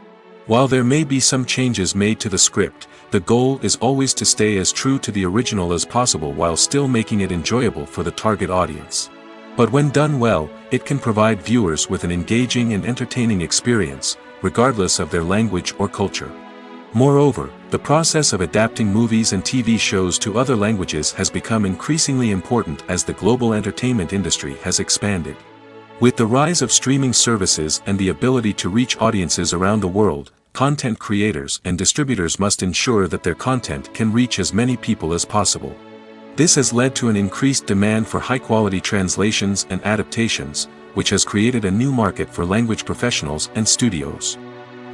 While there may be some changes made to the script, the goal is always to stay as true to the original as possible while still making it enjoyable for the target audience. But when done well, it can provide viewers with an engaging and entertaining experience, regardless of their language or culture. Moreover, the process of adapting movies and TV shows to other languages has become increasingly important as the global entertainment industry has expanded. With the rise of streaming services and the ability to reach audiences around the world, content creators and distributors must ensure that their content can reach as many people as possible. This has led to an increased demand for high-quality translations and adaptations, which has created a new market for language professionals and studios.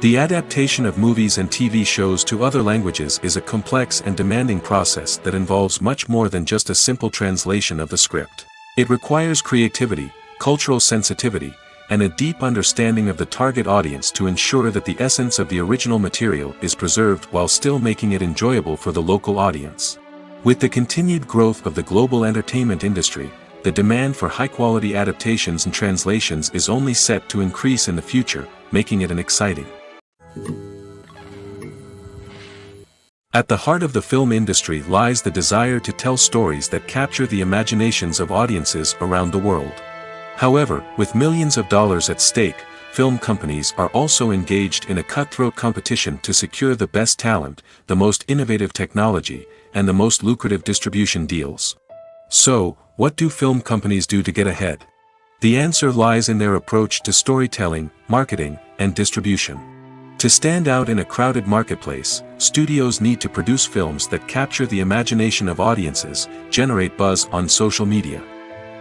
The adaptation of movies and TV shows to other languages is a complex and demanding process that involves much more than just a simple translation of the script. It requires creativity, cultural sensitivity, and a deep understanding of the target audience to ensure that the essence of the original material is preserved while still making it enjoyable for the local audience. With the continued growth of the global entertainment industry, the demand for high-quality adaptations and translations is only set to increase in the future, making it an exciting. At the heart of the film industry lies the desire to tell stories that capture the imaginations of audiences around the world. However, with millions of dollars at stake, film companies are also engaged in a cutthroat competition to secure the best talent, the most innovative technology, and the most lucrative distribution deals. So, what do film companies do to get ahead? The answer lies in their approach to storytelling, marketing, and distribution. To stand out in a crowded marketplace, studios need to produce films that capture the imagination of audiences, generate buzz on social media.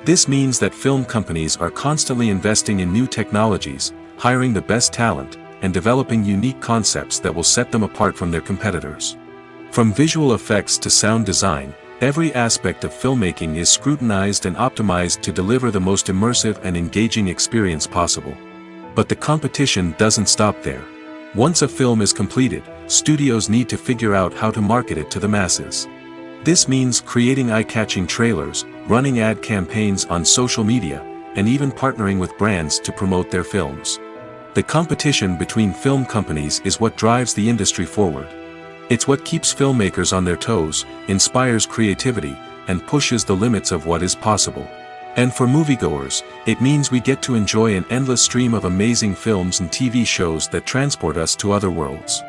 This means that film companies are constantly investing in new technologies, hiring the best talent, and developing unique concepts that will set them apart from their competitors. From visual effects to sound design, every aspect of filmmaking is scrutinized and optimized to deliver the most immersive and engaging experience possible. But the competition doesn't stop there. Once a film is completed, studios need to figure out how to market it to the masses. This means creating eye-catching trailers, running ad campaigns on social media, and even partnering with brands to promote their films. The competition between film companies is what drives the industry forward. It's what keeps filmmakers on their toes, inspires creativity, and pushes the limits of what is possible. And for moviegoers, it means we get to enjoy an endless stream of amazing films and TV shows that transport us to other worlds.